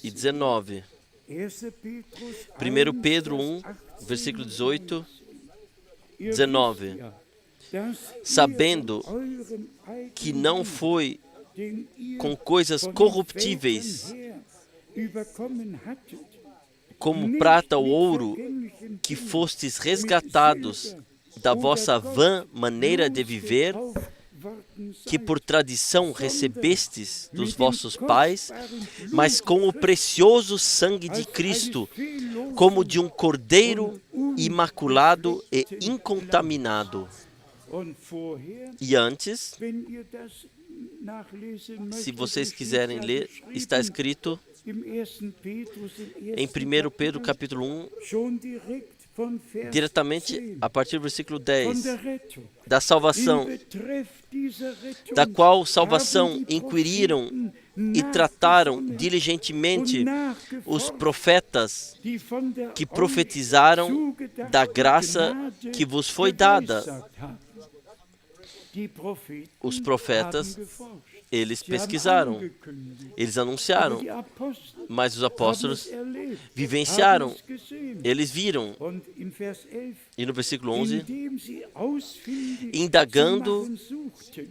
e 19. 1 Pedro 1, versículo 18 e 19. Sabendo que não foi com coisas corruptíveis, como prata ou ouro, que fostes resgatados da vossa vã maneira de viver, que por tradição recebestes dos vossos pais, mas com o precioso sangue de Cristo, como de um cordeiro imaculado e incontaminado. E antes, se vocês quiserem ler, está escrito em 1 Pedro capítulo 1, diretamente a partir do versículo 10, da salvação, da qual salvação inquiriram e trataram diligentemente os profetas que profetizaram da graça que vos foi dada. Os profetas, eles pesquisaram, eles anunciaram, mas os apóstolos vivenciaram, eles viram. E no versículo 11, indagando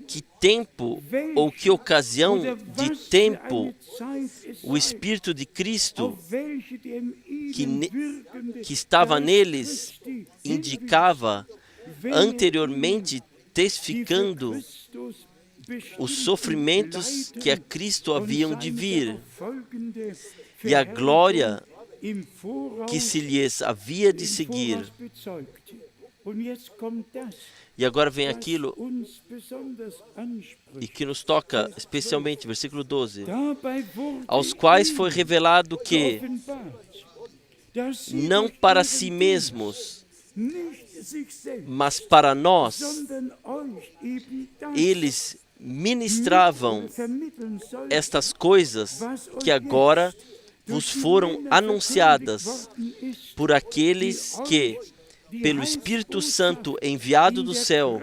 que tempo ou que ocasião de tempo o Espírito de Cristo que estava neles indicava anteriormente, testificando os sofrimentos que a Cristo haviam de vir e a glória que se lhes havia de seguir. E agora vem aquilo e que nos toca especialmente, versículo 12, aos quais foi revelado que, não para si mesmos, mas para nós, eles ministravam estas coisas que agora vos foram anunciadas por aqueles que, pelo Espírito Santo enviado do céu,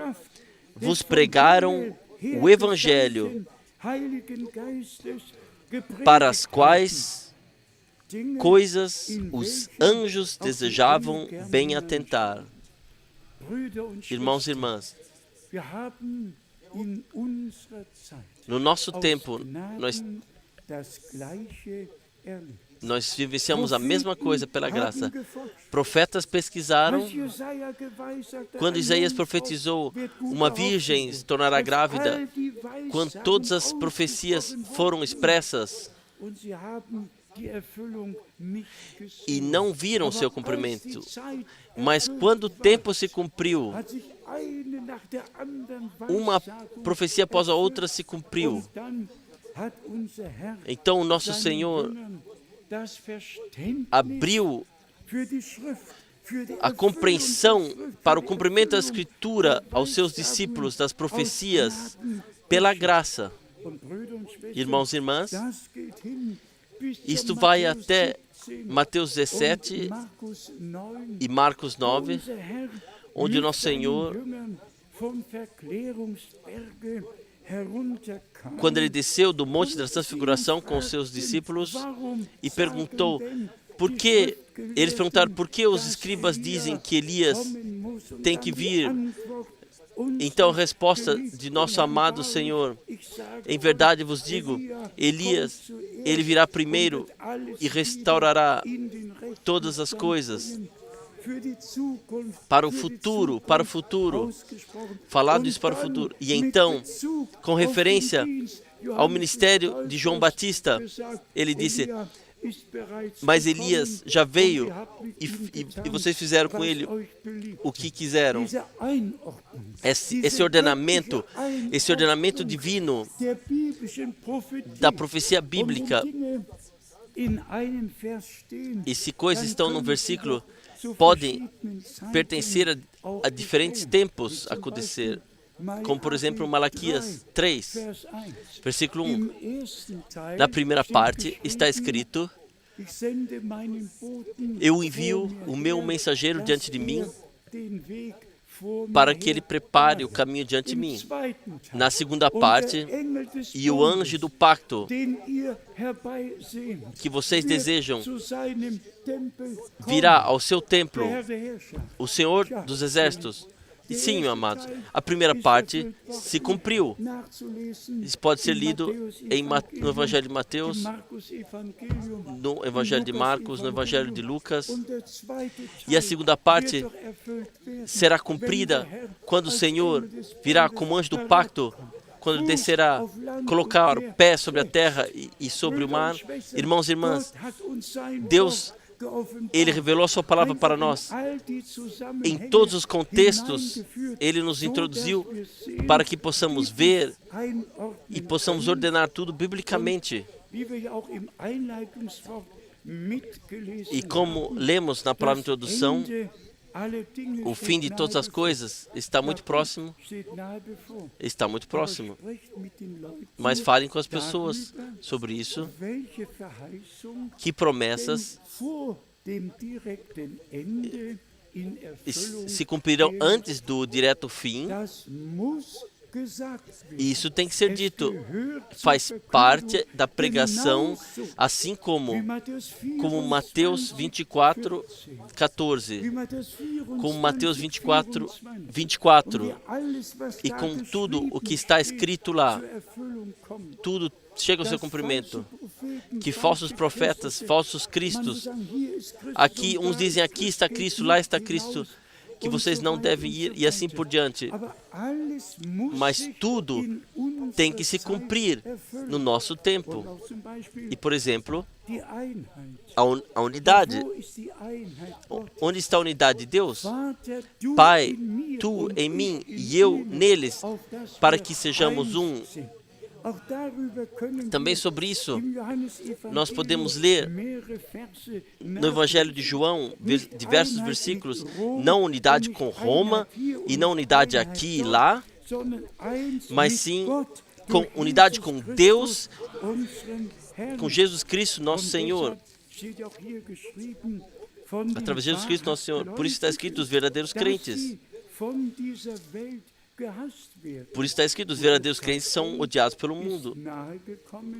vos pregaram o Evangelho, para as quais coisas os anjos desejavam bem atentar. Irmãos e irmãs, no nosso tempo, nós vivenciamos a mesma coisa pela graça. Profetas pesquisaram. Quando Isaías profetizou, uma virgem se tornará grávida, quando todas as profecias foram expressas e não viram seu cumprimento. Mas quando o tempo se cumpriu, uma profecia após a outra se cumpriu. Então o nosso Senhor abriu a compreensão para o cumprimento da Escritura aos seus discípulos das profecias pela graça. Irmãos e irmãs, isto vai até Mateus 17 e Marcos 9, onde o nosso Senhor, quando ele desceu do Monte da Transfiguração com os seus discípulos e perguntou, eles perguntaram por que os escribas dizem que Elias tem que vir. Então a resposta de nosso amado Senhor, em verdade vos digo, Elias, ele virá primeiro e restaurará todas as coisas para o futuro, falado isso para o futuro. E então, com referência ao ministério de João Batista, ele disse, mas Elias já veio e vocês fizeram com ele o que quiseram. Esse ordenamento divino da profecia bíblica, e se coisas estão no versículo, podem pertencer a diferentes tempos a acontecer, como por exemplo Malaquias 3, versículo 1. Na primeira parte está escrito, eu envio o meu mensageiro diante de mim para que ele prepare o caminho diante de mim. Na segunda parte, e o anjo do pacto que vocês desejam virá ao seu templo, o Senhor dos Exércitos. E sim, amados, a primeira parte se cumpriu. Isso pode ser lido no Evangelho de Mateus, no Evangelho de Marcos, no Evangelho de Lucas. E a segunda parte será cumprida quando o Senhor virá como anjo do pacto, quando descerá, colocar o pé sobre a terra e sobre o mar. Irmãos e irmãs, Deus, Ele revelou a sua palavra para nós. Em todos os contextos, Ele nos introduziu para que possamos ver e possamos ordenar tudo biblicamente. E como lemos na palavra de introdução, o fim de todas as coisas está muito próximo. Está muito próximo. Mas falem com as pessoas sobre isso. Que promessas se cumprirão antes do direto fim. Isso tem que ser dito. Faz parte da pregação, assim como Mateus 24, 14, como Mateus 24, 24, e com tudo o que está escrito lá, tudo chega ao seu cumprimento. Que falsos profetas, falsos cristos, aqui uns dizem aqui está Cristo, lá está Cristo, que vocês não devem ir, e assim por diante. Mas tudo tem que se cumprir no nosso tempo. E, por exemplo, a unidade. Onde está a unidade de Deus? Pai, tu em mim e eu neles, para que sejamos um. Também sobre isso, nós podemos ler no Evangelho de João diversos versículos, não unidade com Roma e não unidade aqui e lá, mas sim com unidade com Deus, com Jesus Cristo, nosso Senhor. através de Jesus Cristo, nosso Senhor. Por isso está escrito os verdadeiros crentes. Por isso está escrito os verdadeiros crentes são odiados pelo mundo.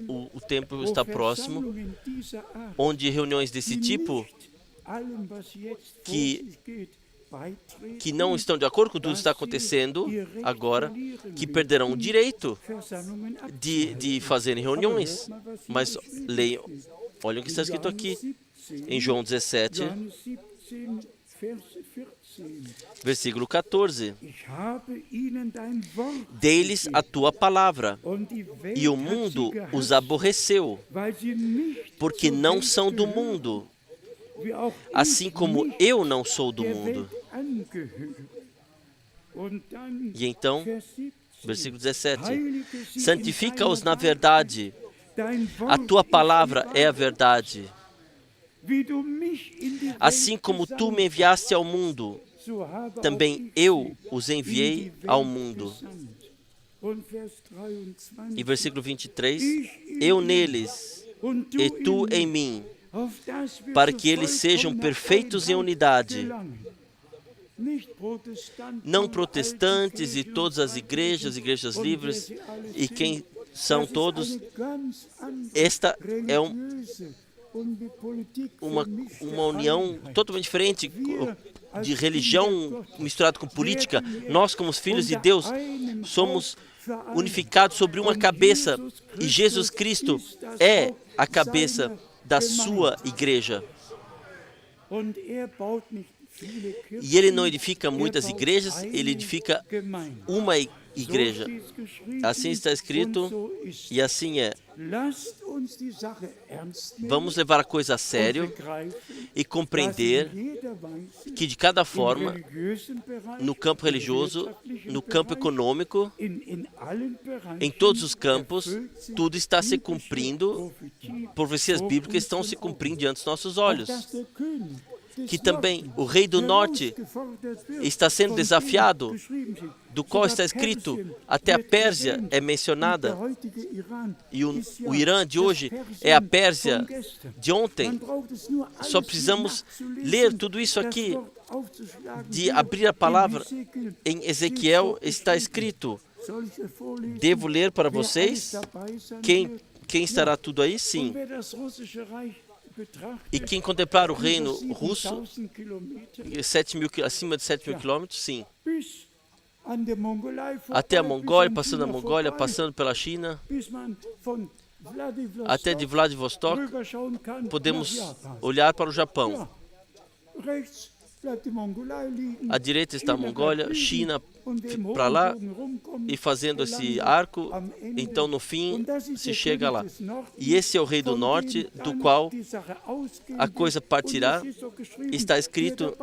O tempo está próximo, onde reuniões desse tipo, que não estão de acordo com tudo que está acontecendo agora, que perderão o direito de fazerem reuniões. Mas leiam, olhem o que está escrito aqui, em João 17, versículo 14. Dei-lhes a tua palavra, e o mundo os aborreceu, porque não são do mundo, assim como eu não sou do mundo. E então, versículo 17, santifica-os na verdade, a tua palavra é a verdade. Assim como tu me enviaste ao mundo, também eu os enviei ao mundo. E versículo 23, eu neles e tu em mim, para que eles sejam perfeitos em unidade. Não protestantes e todas as igrejas livres, e quem são todos, esta é uma união totalmente diferente de religião misturada com política. Nós, como os filhos de Deus, somos unificados sobre uma cabeça, e Jesus Cristo é a cabeça da sua igreja. E ele não edifica muitas igrejas, ele edifica uma igreja. Assim está escrito e assim é. Vamos levar a coisa a sério e compreender que de cada forma, no campo religioso, no campo econômico, em todos os campos, tudo está se cumprindo, profecias bíblicas estão se cumprindo diante dos nossos olhos. Que também o rei do norte está sendo desafiado, do qual está escrito, até a Pérsia é mencionada, e o Irã de hoje é a Pérsia de ontem. Só precisamos ler tudo isso aqui, de abrir a palavra. Em Ezequiel está escrito, devo ler para vocês? Quem estará tudo aí? Sim. E quem contemplar o reino russo, acima de 7.000 quilômetros, sim. Até a Mongólia, passando pela China, até de Vladivostok, podemos olhar para o Japão. À direita está a Mongólia, China para lá, e fazendo esse arco, então no fim se chega lá. E esse é o rei do norte, do qual a coisa partirá. Está escrito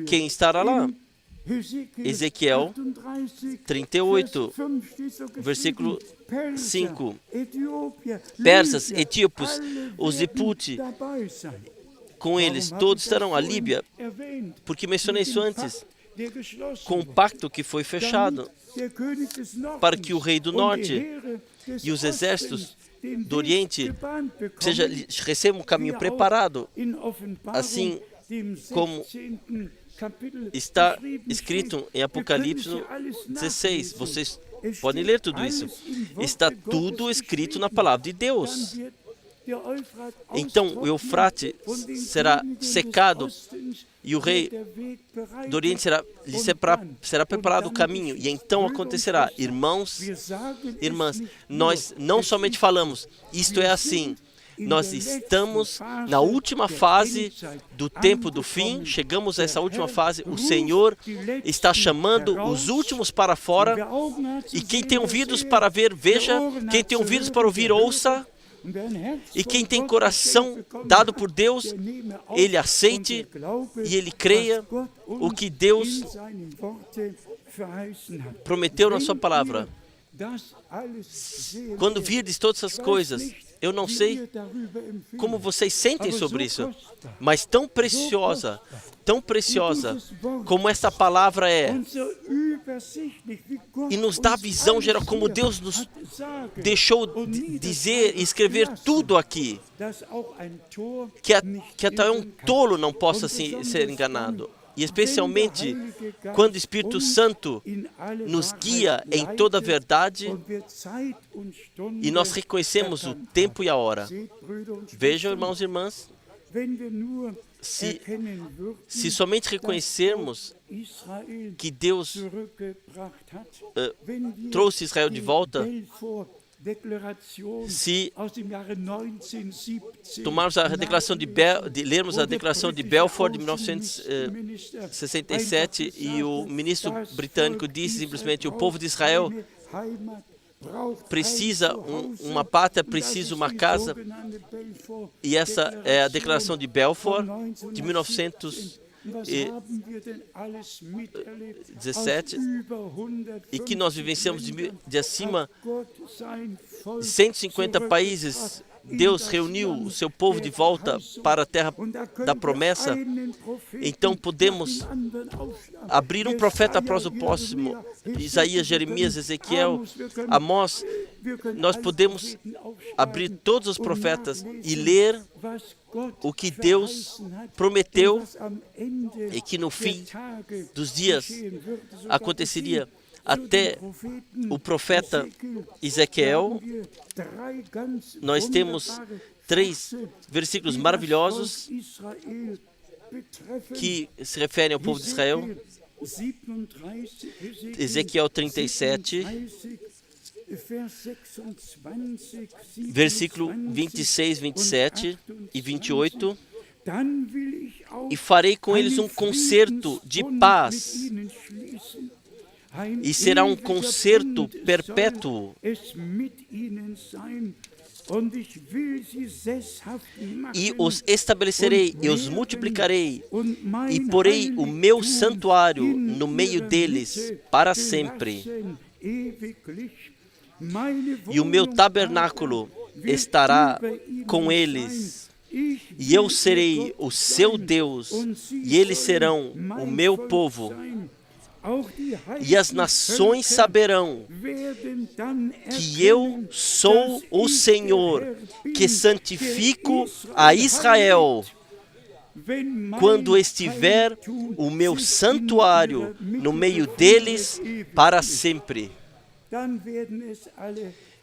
quem estará lá. Ezequiel 38, versículo 5. Persas, etíopes, os Ziputi, com eles todos estarão. A Líbia, porque mencionei isso antes, com o pacto que foi fechado, para que o rei do norte e os exércitos do Oriente recebam um caminho preparado, assim como está escrito em Apocalipse 16. Vocês podem ler tudo isso. Está tudo escrito na palavra de Deus. Então o Eufrate será secado e o rei do Oriente será preparado o caminho. E então acontecerá. Irmãos, irmãs, nós não somente falamos, isto é assim. Nós estamos na última fase do tempo do fim, chegamos a essa última fase, o Senhor está chamando os últimos para fora, e quem tem ouvidos para ver, veja, quem tem ouvidos para ouvir, ouça, e quem tem coração dado por Deus, ele aceite e ele creia o que Deus prometeu na sua palavra. Quando virdes todas essas coisas, Eu não sei como vocês sentem sobre isso, mas tão preciosa como essa palavra é, e nos dá a visão geral, como Deus nos deixou dizer e escrever tudo aqui, que até um tolo não possa ser enganado. E especialmente quando o Espírito Santo nos guia em toda a verdade e nós reconhecemos o tempo e a hora. Vejam, irmãos e irmãs, se somente reconhecermos que Deus trouxe Israel de volta, se tomarmos a declaração lermos a declaração de Balfour de 1967 e o ministro britânico disse simplesmente: o povo de Israel precisa uma pátria, precisa uma casa, e essa é a declaração de Balfour de 1917, e que nós vivenciamos de acima de 150 países. Deus reuniu o seu povo de volta para a terra da promessa. Então podemos abrir um profeta após o próximo, Isaías, Jeremias, Ezequiel, Amós. Nós podemos abrir todos os profetas e ler o que Deus prometeu e que no fim dos dias aconteceria. Até o profeta Ezequiel, nós temos 3 versículos maravilhosos que se referem ao povo de Israel. Ezequiel 37, versículo 26, 27 e 28. E farei com eles um concerto de paz, e será um concerto perpétuo. E os estabelecerei e os multiplicarei, e porei o meu santuário no meio deles para sempre. E o meu tabernáculo estará com eles, e eu serei o seu Deus, e eles serão o meu povo. E as nações saberão que eu sou o Senhor, que santifico a Israel, quando estiver o meu santuário no meio deles para sempre.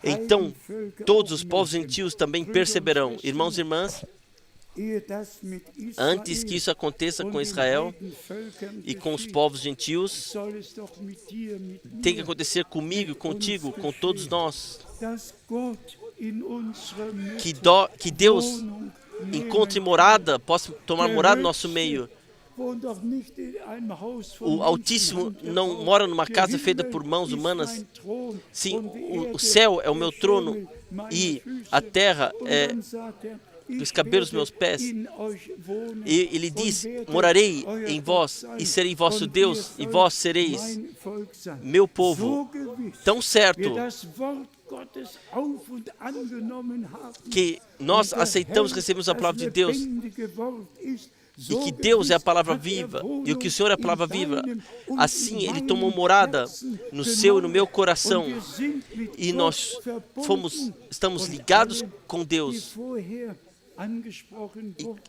Então, todos os povos gentios também perceberão. Irmãos e irmãs, antes que isso aconteça com Israel e com os povos gentios, tem que acontecer comigo, contigo, com todos nós. Que Deus encontre morada, possa tomar morada no nosso meio. O Altíssimo não mora numa casa feita por mãos humanas. Sim, o céu é o meu trono e a terra é os cabelos dos meus pés. E ele diz: morarei em vós e serei vosso Deus, e vós sereis meu povo. Tão certo que nós aceitamos, recebemos a palavra de Deus, e que Deus é a palavra viva, e o que o Senhor é a palavra viva, assim Ele tomou morada no seu e no meu coração, e nós estamos ligados com Deus.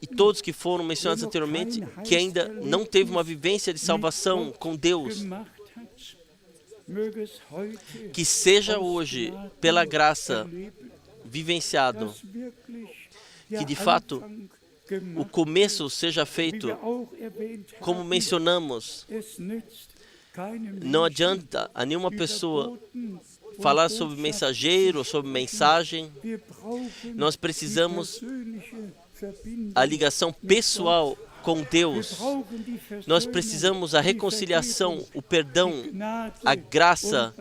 E todos que foram mencionados anteriormente, que ainda não teve uma vivência de salvação com Deus, que seja hoje, pela graça, vivenciado, que de fato o começo seja feito, como mencionamos. Não adianta a nenhuma pessoa falar sobre mensageiro ou sobre mensagem. Nós precisamos a ligação pessoal com Deus. Nós precisamos a reconciliação, o perdão, a graça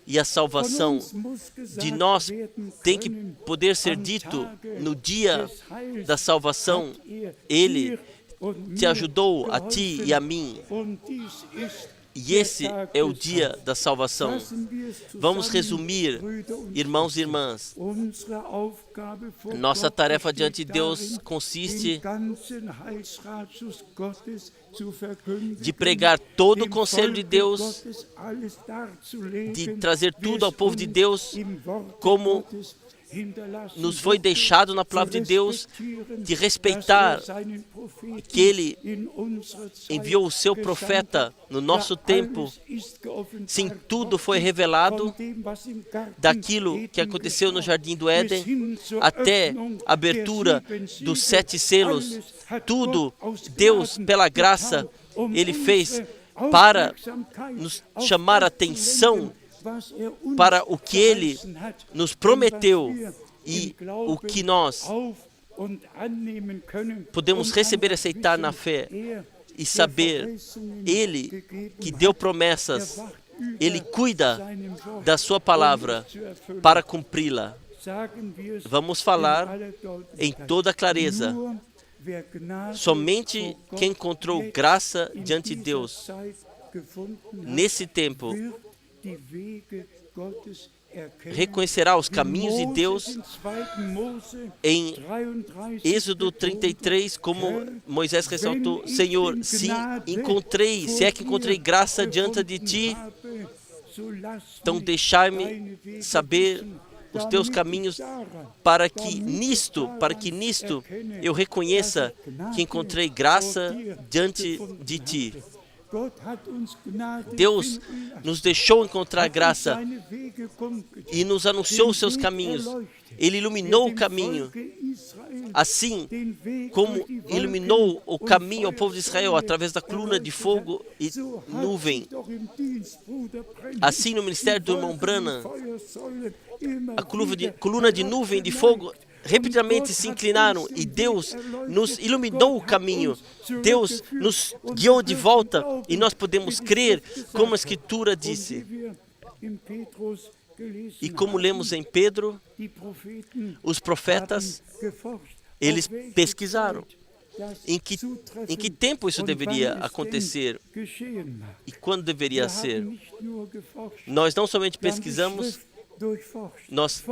e a salvação. De nós tem que poder ser dito no dia da salvação: Ele te ajudou, a ti e a mim. E esse é o dia da salvação. Vamos resumir, irmãos e irmãs. Nossa tarefa diante de Deus consiste de pregar todo o conselho de Deus, de trazer tudo ao povo de Deus, como nos foi deixado na palavra de Deus, de respeitar que Ele enviou o seu profeta no nosso tempo. Sim, tudo foi revelado, daquilo que aconteceu no Jardim do Éden até a abertura dos 7 selos. Tudo, Deus, pela graça, Ele fez para nos chamar a atenção para o que Ele nos prometeu e o que nós podemos receber e aceitar na fé e saber, Ele que deu promessas, Ele cuida da sua palavra para cumpri-la. Vamos falar em toda clareza. Somente quem encontrou graça diante de Deus nesse tempo reconhecerá os caminhos de Deus. Em Êxodo 33, como Moisés ressaltou, Senhor, se é que encontrei graça diante de Ti, então deixai-me saber os Teus caminhos, para que nisto eu reconheça que encontrei graça diante de Ti. Deus nos deixou encontrar graça e nos anunciou os seus caminhos. Ele iluminou o caminho, assim como iluminou o caminho ao povo de Israel através da coluna de fogo e nuvem. Assim, no ministério do irmão Branham, a coluna de nuvem e de fogo repetidamente se inclinaram e Deus nos iluminou o caminho. Deus nos guiou de volta e nós podemos crer como a Escritura disse. E como lemos em Pedro, os profetas, eles pesquisaram em que tempo isso deveria acontecer e quando deveria ser. Nós não somente pesquisamos, nós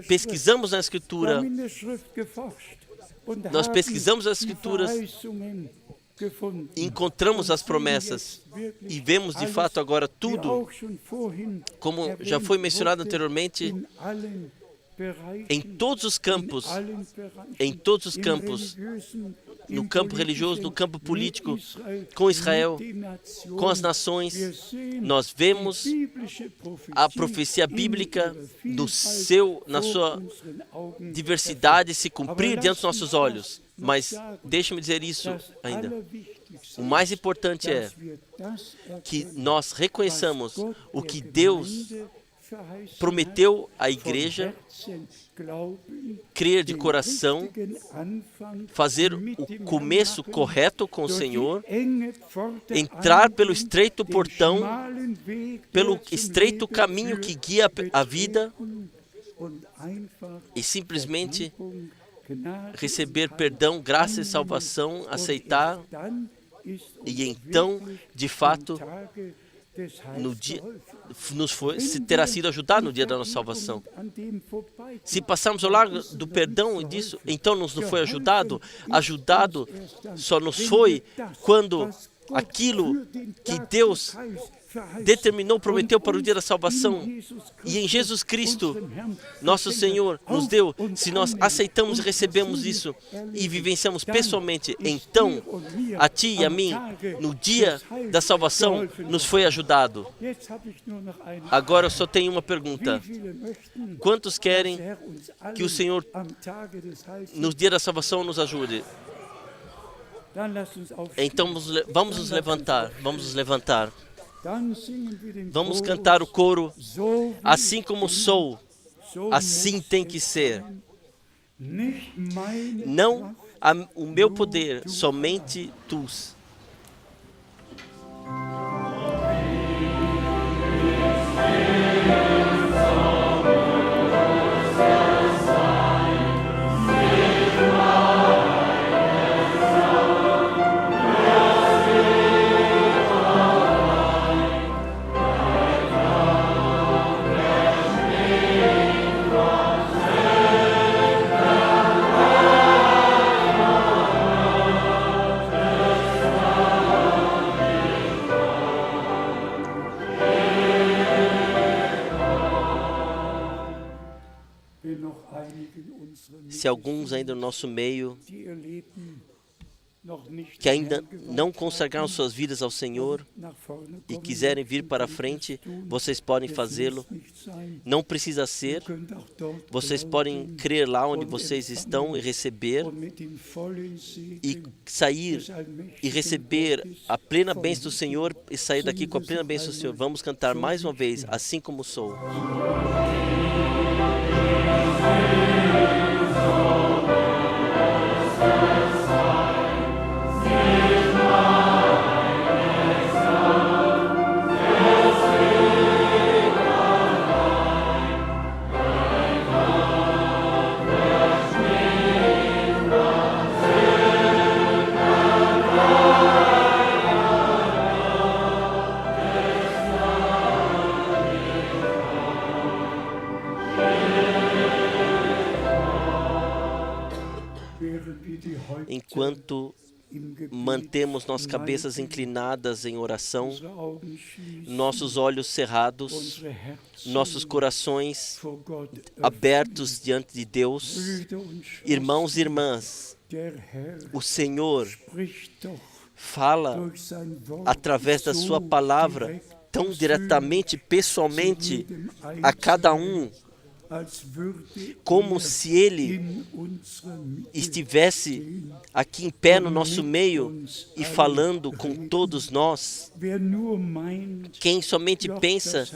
pesquisamos na Escritura, nós pesquisamos as Escrituras, encontramos as promessas e vemos de fato agora tudo, como já foi mencionado anteriormente, em todos os campos, no campo religioso, no campo político, com Israel, com as nações, nós vemos a profecia bíblica na sua diversidade se cumprir diante dos nossos olhos. Mas deixe-me dizer isso ainda. O mais importante é que nós reconheçamos o que Deus prometeu à igreja, crer de coração, fazer o começo correto com o Senhor, entrar pelo estreito portão, pelo estreito caminho que guia a vida e simplesmente receber perdão, graça e salvação, aceitar, e então, de fato, terá sido ajudado no dia da nossa salvação. Se passarmos ao largo do perdão e disso, então nos não foi ajudado. Ajudado só nos foi quando aquilo que Deus determinou, prometeu para o dia da salvação, e em Jesus Cristo, nosso Senhor, nos deu, se nós aceitamos e recebemos isso e vivenciamos pessoalmente, então, a ti e a mim, no dia da salvação, nos foi ajudado. Agora eu só tenho uma pergunta. Quantos querem que o Senhor, no dia da salvação, nos ajude? Então, vamos nos levantar. Vamos cantar o coro, assim como sou, assim tem que ser. Não o meu poder, somente tu. Se alguns ainda no nosso meio que ainda não consagraram suas vidas ao Senhor e quiserem vir para a frente, vocês podem fazê-lo. Não precisa ser. Vocês podem crer lá onde vocês estão e receber e sair e receber a plena bênção do Senhor e sair daqui com a plena bênção do Senhor. Vamos cantar mais uma vez, Assim Como Sou. Enquanto mantemos nossas cabeças inclinadas em oração, nossos olhos cerrados, nossos corações abertos diante de Deus, irmãos e irmãs, o Senhor fala através da sua palavra tão diretamente, pessoalmente, a cada um, como se Ele estivesse aqui em pé no nosso meio e falando com todos nós. Quem somente pensa,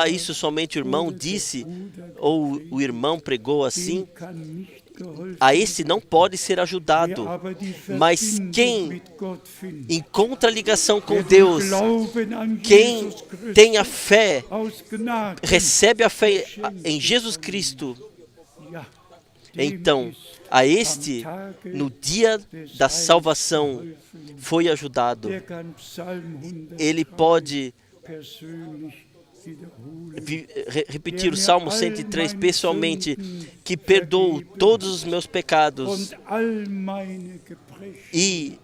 isso somente o irmão disse, ou o irmão pregou assim, a esse não pode ser ajudado. Mas quem encontra ligação com Deus, quem tem a fé, recebe a fé em Jesus Cristo, então, a este, no dia da salvação, foi ajudado. Ele pode repetir o Salmo 103 pessoalmente, que perdoou todos os meus pecados e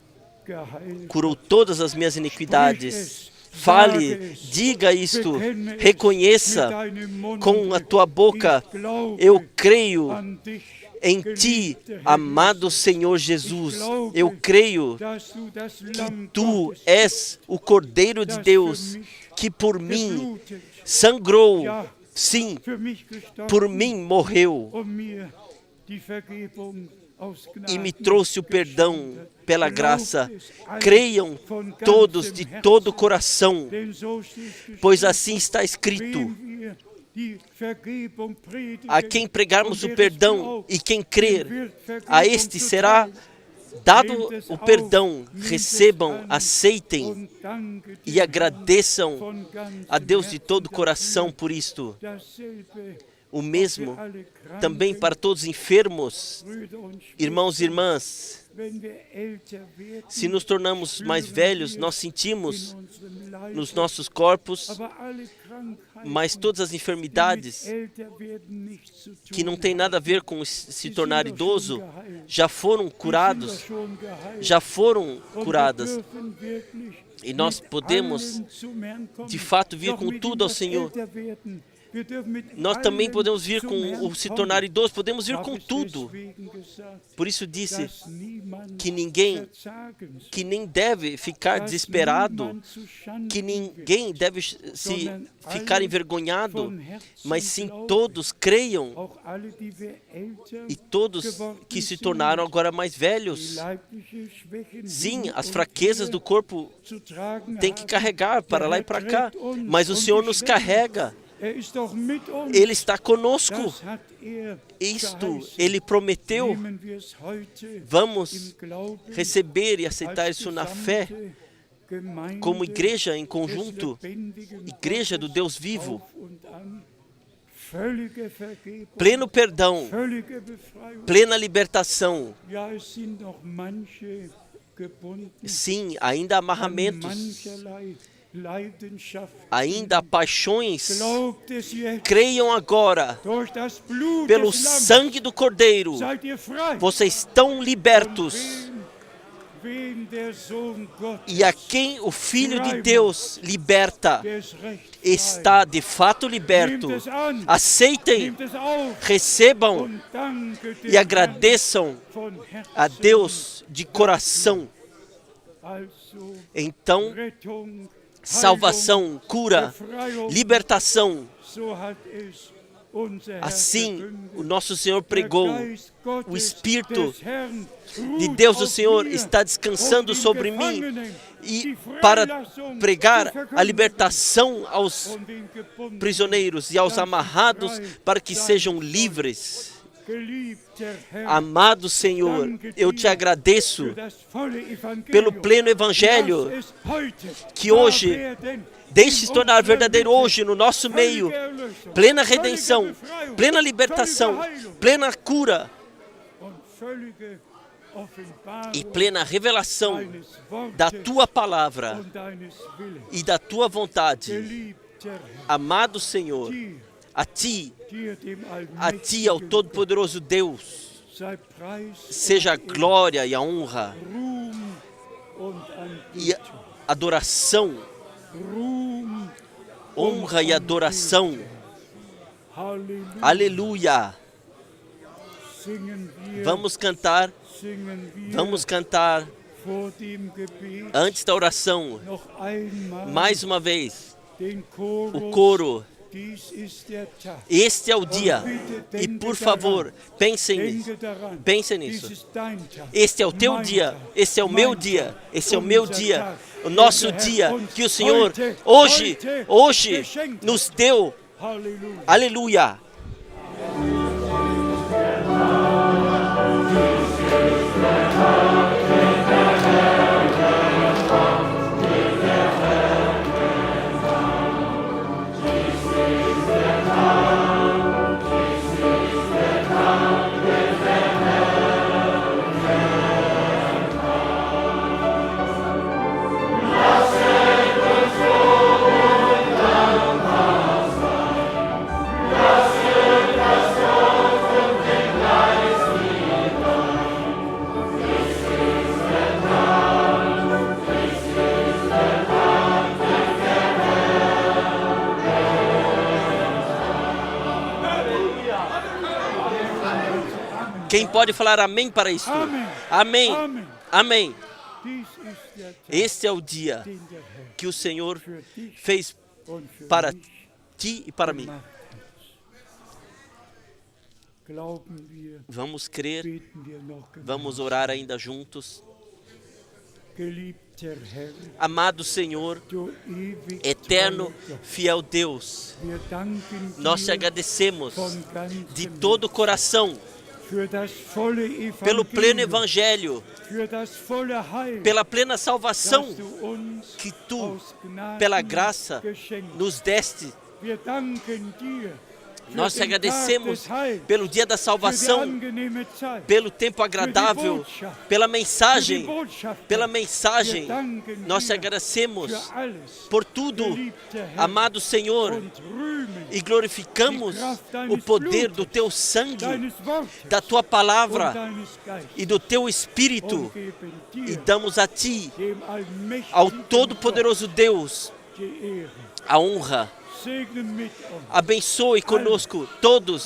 curou todas as minhas iniquidades. Fale, diga isto, reconheça com a tua boca, eu creio em Ti, amado Senhor Jesus. Eu creio que Tu és o Cordeiro de Deus, que por mim sangrou, sim, por mim morreu e me trouxe o perdão pela graça. Creiam todos de todo o coração, pois assim está escrito. A quem pregarmos o perdão e quem crer, a este será dado o perdão. Recebam, aceitem e agradeçam a Deus de todo o coração por isto. O mesmo também para todos os enfermos, irmãos e irmãs. Se nos tornamos mais velhos, nós sentimos nos nossos corpos, mas todas as enfermidades que não tem nada a ver com se tornar idoso, já foram curados, já foram curadas. E nós podemos, de fato, vir com tudo ao Senhor. Nós também podemos vir com o se tornar idoso, podemos vir com tudo. Por isso disse que ninguém, que nem deve ficar desesperado, que ninguém deve se ficar envergonhado, mas sim todos creiam, e todos que se tornaram agora mais velhos. Sim, as fraquezas do corpo tem que carregar para lá e para cá, mas o Senhor nos carrega. Ele está conosco. Isto Ele prometeu. Vamos receber e aceitar isso na fé, como igreja em conjunto, igreja do Deus vivo. Pleno perdão, plena libertação. Sim, ainda há amarramentos, ainda há paixões. Creiam agora, pelo sangue do Cordeiro, vocês estão libertos. E a quem o Filho de Deus liberta, está de fato liberto. Aceitem, recebam e agradeçam a Deus de coração. Então, salvação, cura, libertação. Assim, o nosso Senhor pregou. O Espírito de Deus, o Senhor, está descansando sobre mim e para pregar a libertação aos prisioneiros e aos amarrados para que sejam livres. Amado Senhor, eu te agradeço pelo pleno Evangelho que hoje deixe se tornar verdadeiro hoje no nosso meio. Plena redenção, plena libertação, plena cura e plena revelação da Tua palavra e da Tua vontade. Amado Senhor, a Ti, ao Todo-Poderoso Deus, seja a glória e a honra e a adoração. Honra e adoração. Aleluia. Vamos cantar antes da oração, mais uma vez, o coro. Este é o dia, e por favor, pensem nisso. Este é o teu dia, esse é o meu dia, esse é o meu dia, o nosso dia, que o Senhor hoje nos deu. Aleluia. Quem pode falar amém para isso? Amém. Amém. Este é o dia que o Senhor fez para ti e para mim. Vamos crer, vamos orar ainda juntos. Amado Senhor, eterno, fiel Deus, nós te agradecemos de todo o coração pelo pleno Evangelho, pela plena salvação que Tu, pela graça, nos deste. Nós te agradecemos pelo dia da salvação, pelo tempo agradável, pela mensagem. Nós te agradecemos por tudo, amado Senhor, e glorificamos o poder do Teu sangue, da Tua palavra e do Teu Espírito, e damos a Ti, ao Todo-Poderoso Deus, a honra. Abençoe conosco todos,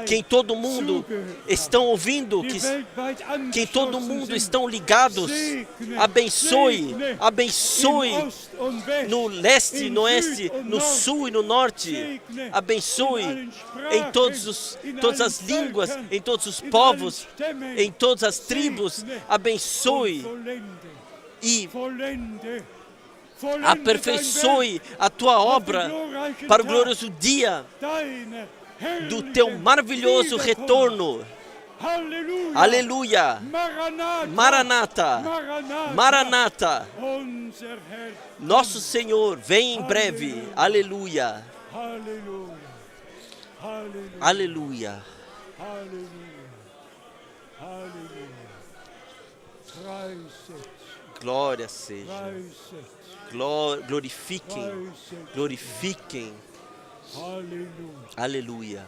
que em todo mundo estão ouvindo, que em todo mundo estão ligados. Abençoe no leste, no oeste, no sul e no norte. Abençoe em todas as línguas, em todos os povos, em todas as tribos. Abençoe e aperfeiçoe a Tua obra para o glorioso dia do Teu maravilhoso retorno. Aleluia. Maranata. Maranata. Nosso Senhor vem em breve. Aleluia. Aleluia. Glória seja. Glorifiquem. Aleluia.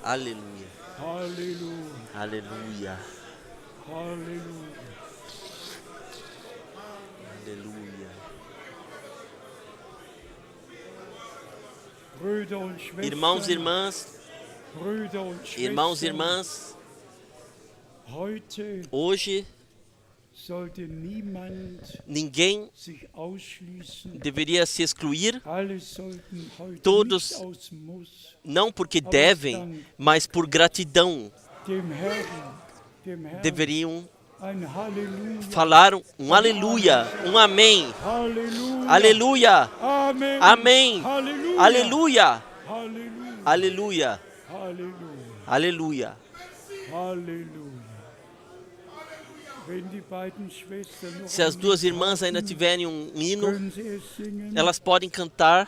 Aleluia. Halleluja. Aleluia. Halleluja. Aleluia. Brüder und Schwestern, Irmãos e irmãs, Brüder und irmãos e Schwestern, irmãs, heute hoje sollte niemand ninguém sich ausschließen. deveria se excluir, Alle sollten heute Todos nicht aus Muss não porque devem, mas por gratidão dem Herrn deveriam ein Halleluja, falar um aleluia, um amém. Halleluja, Aleluia, Amen, amém, Halleluja, aleluia, Halleluja, aleluia, Halleluja, aleluia. Halleluja. Wenn die beiden Schwestern noch Se as ein duas Lied irmãs ainda haben, tiverem um hino, können sie es singen. elas podem cantar.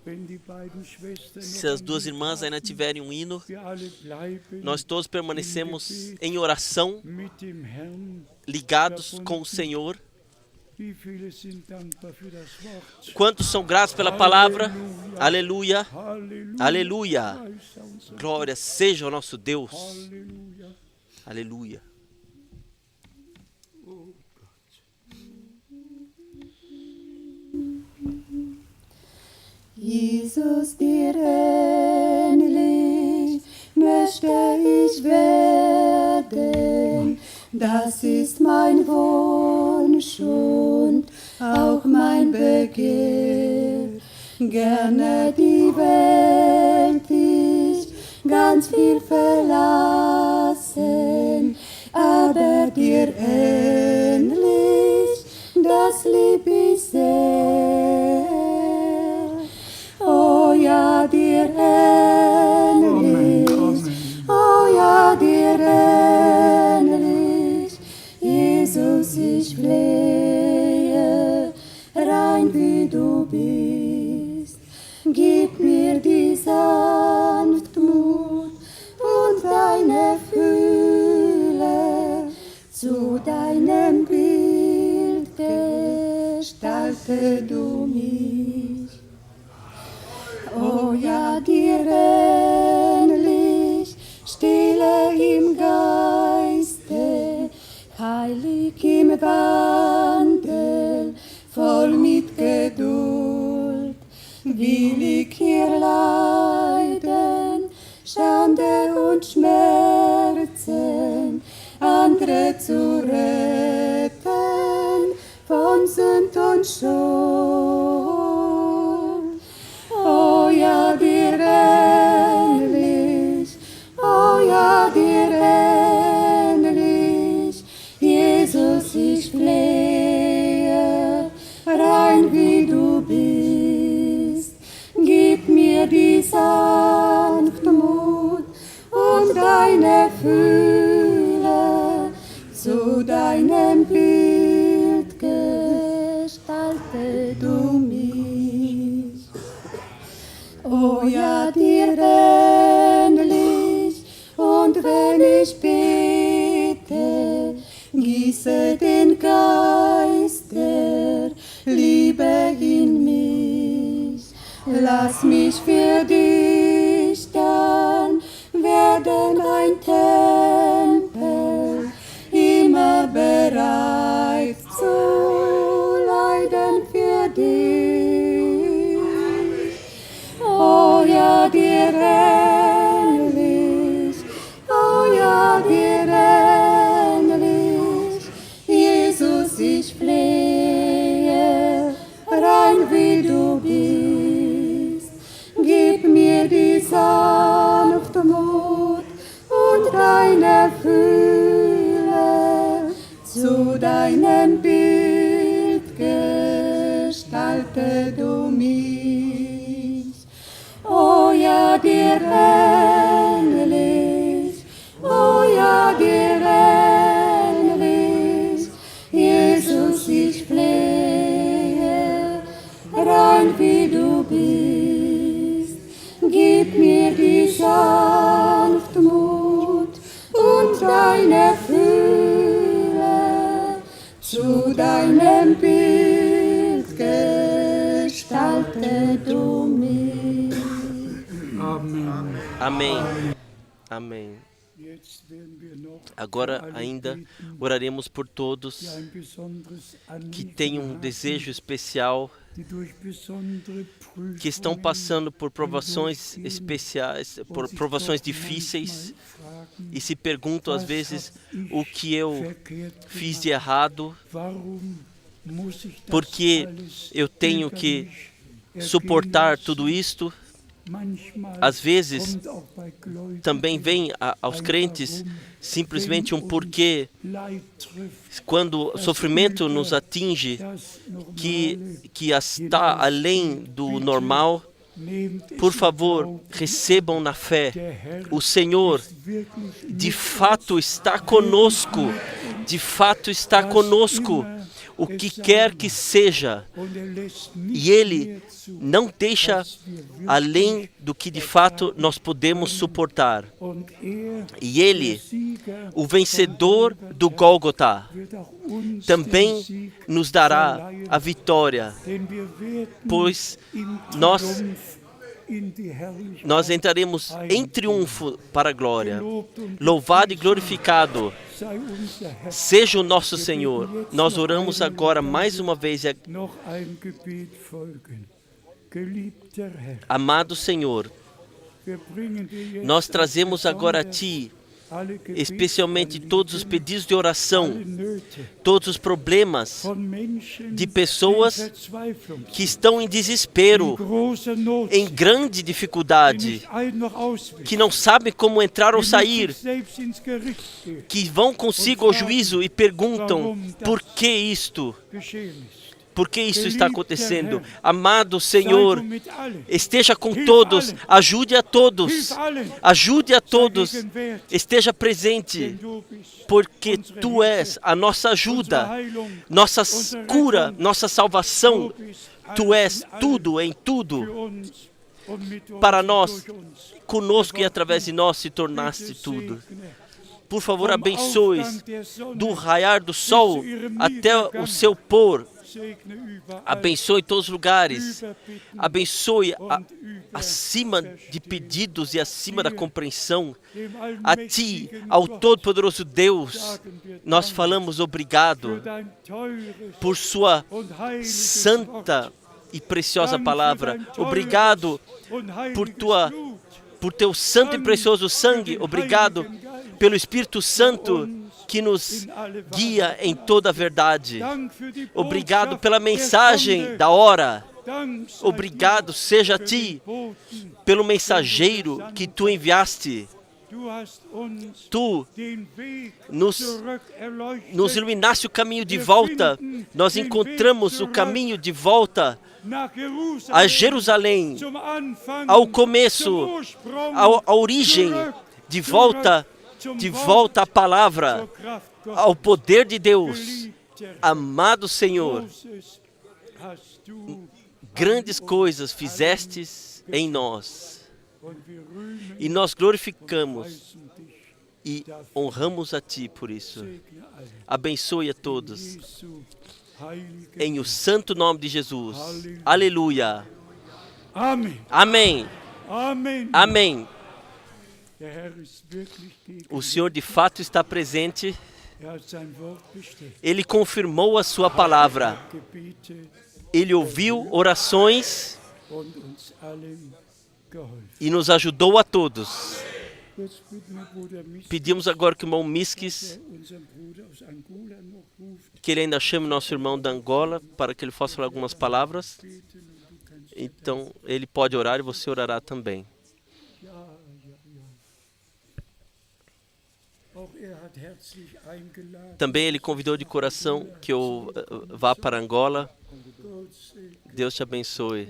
Wenn die beiden Schwestern Se noch as ein duas Lied irmãs ainda haben, tiverem um hino, wir alle bleiben nós todos permanecemos em oração, mit dem Herrn. ligados com o Senhor. Wie viele sind dankbar für das Wort? Quantos são gratos pela palavra? Aleluia, Halleluja. aleluia. Preis unser Gott. Glória seja o nosso Deus. Halleluja. Aleluia. Oh Jesus, dir ähnlich möchte ich werden. Das ist mein Wunsch und auch mein Begehr. Gerne die Welt ich ganz viel verlassen, aber dir ähnlich, das lieb ich sehr. Oh ja, dir ähnlich, oh ja, dir ähnlich, Jesus, ich flehe, rein wie du bist, gib mir die Sanftmut und deine Fülle, zu deinem Bild gestalte du mich. Oh ja, dir ähnlich, stille im Geiste, heilig im Wandel, voll mit Geduld, will ich hier leiden, Schande und Schmerzen, andere zu retten, von Sünd und Schuld. Oh ja, dir ähnlich, oh ja, dir ähnlich, Jesus, ich flehe, rein wie du bist, gib mir die Sanftmut und deine Fülle, zu deinem Bild gestalte du mich. Oh ja, dir ähnlich, und wenn ich bete, gieße den Geist der Liebe in mich. Lass mich für dich dann werden ein Tempel, immer bereit zu leiden für dich. Oh ja, dir ähnlich, oh ja, dir ähnlich, Jesus, ich flehe, rein wie du bist, gib mir die Sanftmut und deine Fülle, zu deinem Bild gestalte du mich. Oh ja, dir ähnlich, oh ja, dir ähnlich, Jesus, ich flehe, rein wie du bist, gib mir die Sanftmut und deine Fülle, zu deinem Bild gestalte du mich. Amen. Amém. Amém. Agora ainda oraremos por todos que têm um desejo especial, que estão passando por provações especiais, por provações difíceis e se perguntam às vezes o que eu fiz de errado, porque eu tenho que suportar tudo isto. Às vezes também vem aos crentes simplesmente um porquê, quando o sofrimento nos atinge, que está além do normal. Por favor, recebam na fé. O Senhor de fato está conosco, de fato está conosco, o que quer que seja, e Ele não deixa além do que de fato nós podemos suportar. E Ele, o vencedor do Gólgota, também nos dará a vitória, pois nós entraremos em triunfo para a glória. Louvado e glorificado seja o nosso Senhor. Nós oramos agora mais uma vez. Amado Senhor, nós trazemos agora a Ti, especialmente todos os pedidos de oração, todos os problemas de pessoas que estão em desespero, em grande dificuldade, que não sabem como entrar ou sair, que vão consigo ao juízo e perguntam: por que isto? Por que isso está acontecendo? Amado Senhor, esteja com todos, ajude a todos, esteja presente, porque Tu és a nossa ajuda, nossa cura, nossa salvação. Tu és tudo em tudo. Para nós, conosco e através de nós se tornaste tudo. Por favor, abençoe do raiar do sol até o seu pôr. Abençoe todos os lugares, abençoe acima de pedidos e acima da compreensão. A Ti, ao Todo-Poderoso Deus, nós falamos obrigado por Sua santa e preciosa palavra. Obrigado por Teu santo e precioso sangue. Obrigado pelo Espírito Santo que nos guia em toda a verdade. Obrigado pela mensagem da hora. Obrigado seja a Ti pelo mensageiro que Tu enviaste. Tu nos iluminaste o caminho de volta. Nós encontramos o caminho de volta a Jerusalém, ao começo, à origem, de volta à palavra, ao poder de Deus. Amado Senhor, grandes coisas fizestes em nós, e nós glorificamos e honramos a Ti por isso. Abençoe a todos, em o santo nome de Jesus. Aleluia. Amém. Amém. O Senhor de fato está presente. Ele confirmou a Sua palavra. Ele ouviu orações e nos ajudou a todos. Pedimos agora que o irmão Miskis, que ele ainda chame nosso irmão da Angola, para que ele possa falar algumas palavras. Então, ele pode orar e você orará também. Também ele convidou de coração que eu vá para Angola. Deus te abençoe.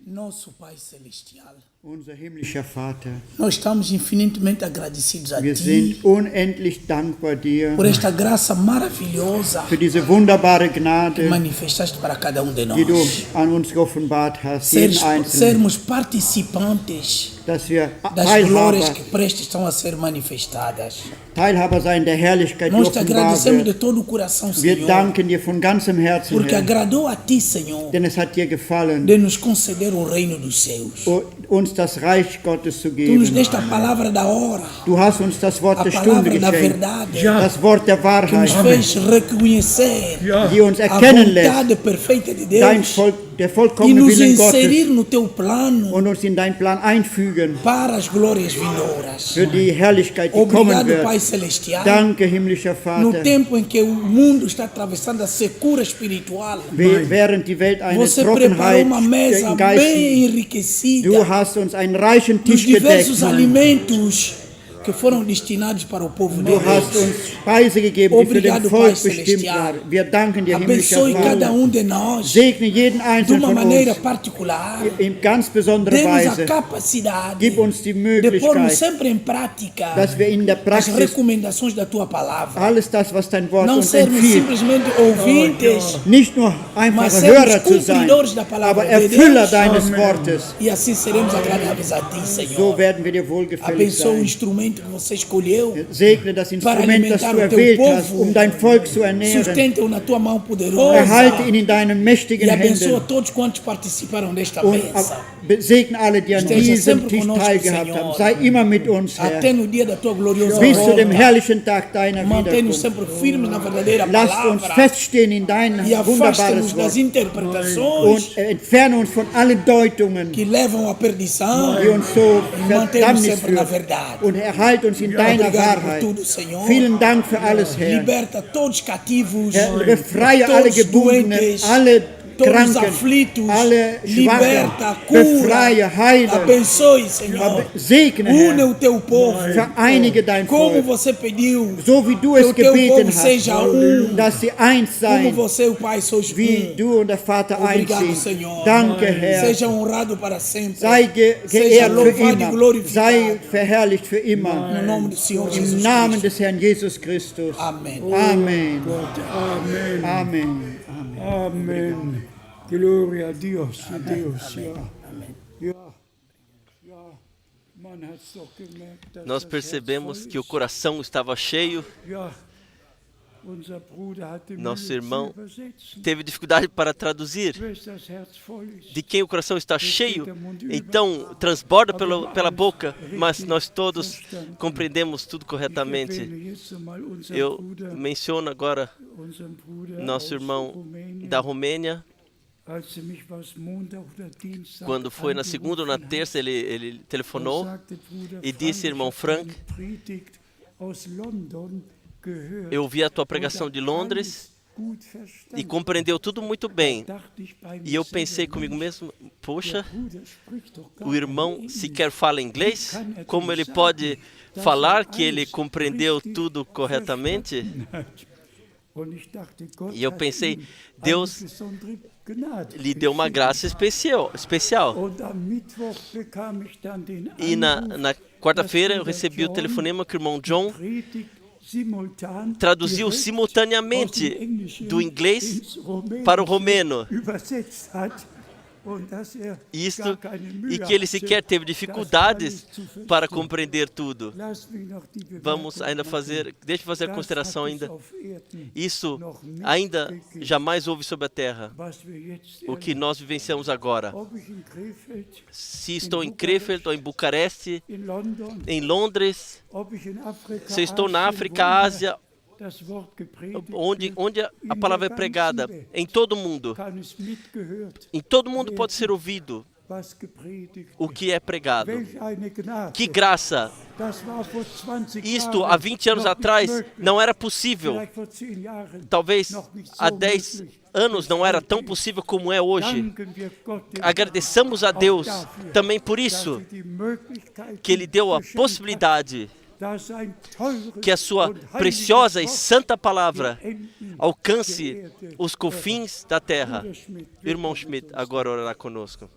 Nosso Pai Celestial, Unser himmlischer Vater, nós estamos infinitamente agradecidos a wir Ti sind unendlich dankbar dir por esta graça maravilhosa für diese wunderbare que Gnade, manifestaste para cada um de die du nós. an uns geoffenbart hast, jeden Einzelnen. Sermos participantes dass wir das glórias que prestes estão a ser manifestadas. Teilhaber sein der Herrlichkeit, die Nós te offenbar agradecemos de wird. todo o coração, Wir Senhor, danken dir von ganzem Herzen, porque Herr, agradou a Ti, Senhor, denn es hat dir gefallen, de nos conceder o reino dos céus. uns das Reich Gottes zu Tu nos geben. deste a palavra da hora, Du hast uns das Wort a der Stunde palavra da geschenkt, verdade, das Wort der que nos Wahrheit, fez reconhecer die uns a erkennen lässt, vontade perfeita de dein Deus der e vollkommene nos Willen inserir Gottes no Teu plano und uns in deinen Plan einfügen para as glórias vindouras. für die Herrlichkeit, die kommen Obrigado, Pai wird. Celestial. Danke, himmlischer No Vater. tempo em que o mundo está atravessando a secura espiritual, Während die Welt eine você preparou Trockenheit uma mesa im bem Geist, enriquecida du hast uns einen reichen dos Tisch gedeckt. diversos alimentos que foram destinados para o povo de Du hast Deus. uns Speise gegeben, die für den Obrigado, Volk Pai bestimmt Celestial. war. Wir danken dir, himmlischer Abençoe cada Vater. de nós Segne jeden de einzelnen uma von maneira uns particular. in ganz besonderer Dê-nos a Weise. capacidade Gib uns die de pormos Möglichkeit, sempre em prática dass wir in der as Praxis recomendações da Tua palavra. alles das, was dein Wort Não uns sermos empfiehlt, simplesmente ouvintes nicht nur Mas einfache sermos Hörer zu sein, cumpridores da palavra aber de Erfüller Deus. deines Wortes. e assim seremos agradáveis a Ti, So Senhor. werden wir dir wohlgefällig Abençoe o sein. instrumento que você escolheu. Segne das Instrument, das alimentar du o teu erwählt povo. hast, um dein Volk zu ernähren. Sustenta-o na Tua mão poderosa. Erhalte ihn in deinen mächtigen E abençoa Händen todos quantos participaram desta und mesa. segne alle, die an Esteja diesem sempre Tisch conosco, teilgehabt Senhor. haben. Sei immer mit uns, Até Herr, no dia da Tua gloriosa bis zu dem volta. herrlichen Tag deiner Mantém-nos Wiederkunft. sempre firmes na verdadeira Lasst uns palavra. feststehen in dein E afasta-nos wunderbares das Wort interpretações und entferne uns von allen Deutungen, que levam à perdição. die uns so Mantém-nos Verdammnis sempre na führen, verdade. und erhalt uns in deiner Obrigado por Wahrheit. tudo, Senhor. Vielen Dank für alles, Herr. Liberta todos cativos, Herr, befreie alle todos Gebundenen, doentes, alle todos Kranken, aflitos. alle Liberta, Schwachen, cura, befreie, heile, abençoe, Senhor. segne, Une Herr, o teu povo, vereinige dein como Volk, você pediu, so wie du que es o teu gebeten povo seja hast, dass sie eins como seien, você, o Pai, sois wie du und der Vater eins Obrigado, sind. Senhor. Danke, Herr. Seja honrado para sempre. Sei Seja geehrt für louvado e immer, glorificado. sei verherrlicht für immer. No nome do Senhor Im Jesus Namen Cristo. des Herrn Jesus Christus. Amém. Amen. Gott, Amen. Amen. Amen. Gloria a Dios, a Deus, ja. Ja, ja, man hat's doch gemerkt, dass Nós das percebemos Herz que o voll coração estava cheio. ist. Ja, unser Bruder hatte Nosso Mühe zu irmão übersetzen. teve dificuldade para traduzir. Wes das Herz voll ist. De quem o coração está cheio, então transborda pela boca, mas nós todos compreendemos tudo Ich corretamente. erwähne jetzt einmal unseren Eu Bruder, menciono agora unseren Bruder nosso aus irmão Rumänien, da Romênia. als er mich was Montag oder Dienstag Quando foi na segunda ou na angerufen terça, ele hat, telefonou sagte Bruder e disse, irmão Frank, Frank, ich habe eine Predigt aus London gehört eu vi a tua und pregação de habe Londres alles gut verstanden. e compreendeu tudo muito bem. Dachte ich bei mir E eu selber, pensei comigo Mensch, mesmo, der poxa, Bruder spricht doch gar o kein irmão Englisch. sequer fala inglês? Como ele pode falar que ele compreendeu tudo corretamente? Und ich dachte, Gott E eu hat pensei, ihm eine Deus besondere Gnade lhe deu uma graça especial. Und am Mittwoch bekam ich dann den E Anruf, na quarta-feira eu recebi o telefonema que o irmão John Predigt simultan traduziu direkt simultaneamente aus dem Englischen do inglês ins Rumänische para o romeno. übersetzt hat. Und dass er Isto, gar keine Mühe e que ele hatte, sequer teve das dificuldades alles zu verstehen. para compreender tudo. Lass mich noch die Vamos Bemerkung ainda machen. fazer, deixa eu fazer a Das consideração hat es ainda. auf Erden Isso noch nicht ainda gegeben, jamais houve sobre a terra. was wir jetzt O que erleben. nós vivenciamos agora. Ob ich in Krefeld, Se estou em Krefeld ou em Bucareste, in London, em Londres, ob ich in Afrika, se estou na Asien, África, wo immer Ásia, das Wort gepredigt onde wird, a palavra é pregada, em todo mundo. kann es mitgehört, Em todo mundo pode ser ouvido was gepredigt o wird. que é pregado. Welch eine Gnade. Que graça! Das war vor 20 Isto Jahren há 20 anos noch nicht atrás möglich. não era possível. Vielleicht vor 10 Jahren Talvez noch nicht so há 10 möglich. anos não era tão possível como é hoje. Danken wir Gott dem Agradeçamos a auch Deus dafür, também por dass isso, er die Möglichkeit que Ele deu a geschenkt hat, possibilidade dass ein teures que a sua und heiliges preciosa e Wort santa palavra die Enden alcance der Erde os confins da terra. Bruder Schmidt, Irmão bitte Schmidt mit uns. agora orará conosco.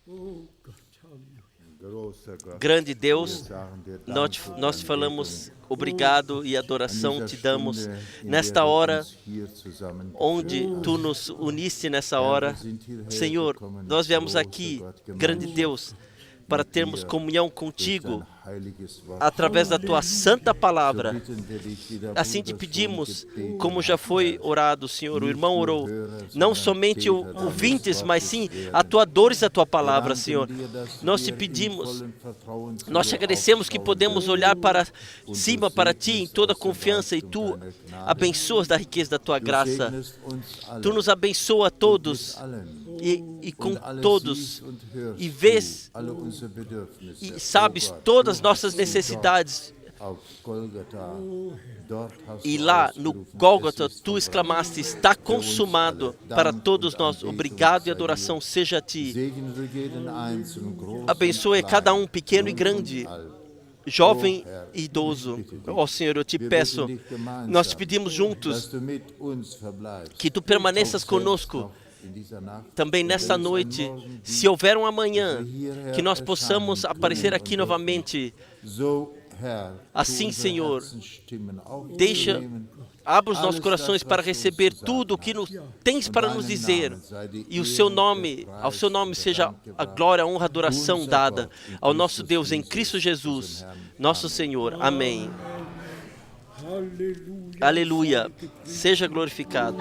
Oh Gott, Halleluja. Grande Deus, nós te falamos obrigado e adoração te damos nesta hora onde Tu nos uniste nessa hora. Senhor, nós viemos aqui, grande Deus, para termos comunhão contigo através da tua santa palavra. Assim te pedimos, como já foi orado, Senhor, o irmão orou, não somente ouvintes, mas sim atuadores da tua palavra, Senhor. Nós te pedimos, nós te agradecemos que podemos olhar para cima para ti em toda confiança e tu abençoas da riqueza da tua graça. Tu nos abençoa a todos e com todos e vês e sabes todas as nossas necessidades. E lá no Gólgota tu exclamaste, está consumado para todos nós. Obrigado e adoração seja a ti. Abençoe cada um, pequeno e grande, jovem e idoso. Ó Senhor, eu te peço, nós te pedimos juntos que tu permaneças conosco também nesta noite. Se houver um amanhã, que nós possamos aparecer aqui novamente. Assim, Senhor, abra os nossos corações para receber tudo o que tens para nos dizer. E ao seu nome seja a glória, a honra, a adoração dada ao nosso Deus em Cristo Jesus, nosso Senhor. Amém. Aleluia. Seja glorificado.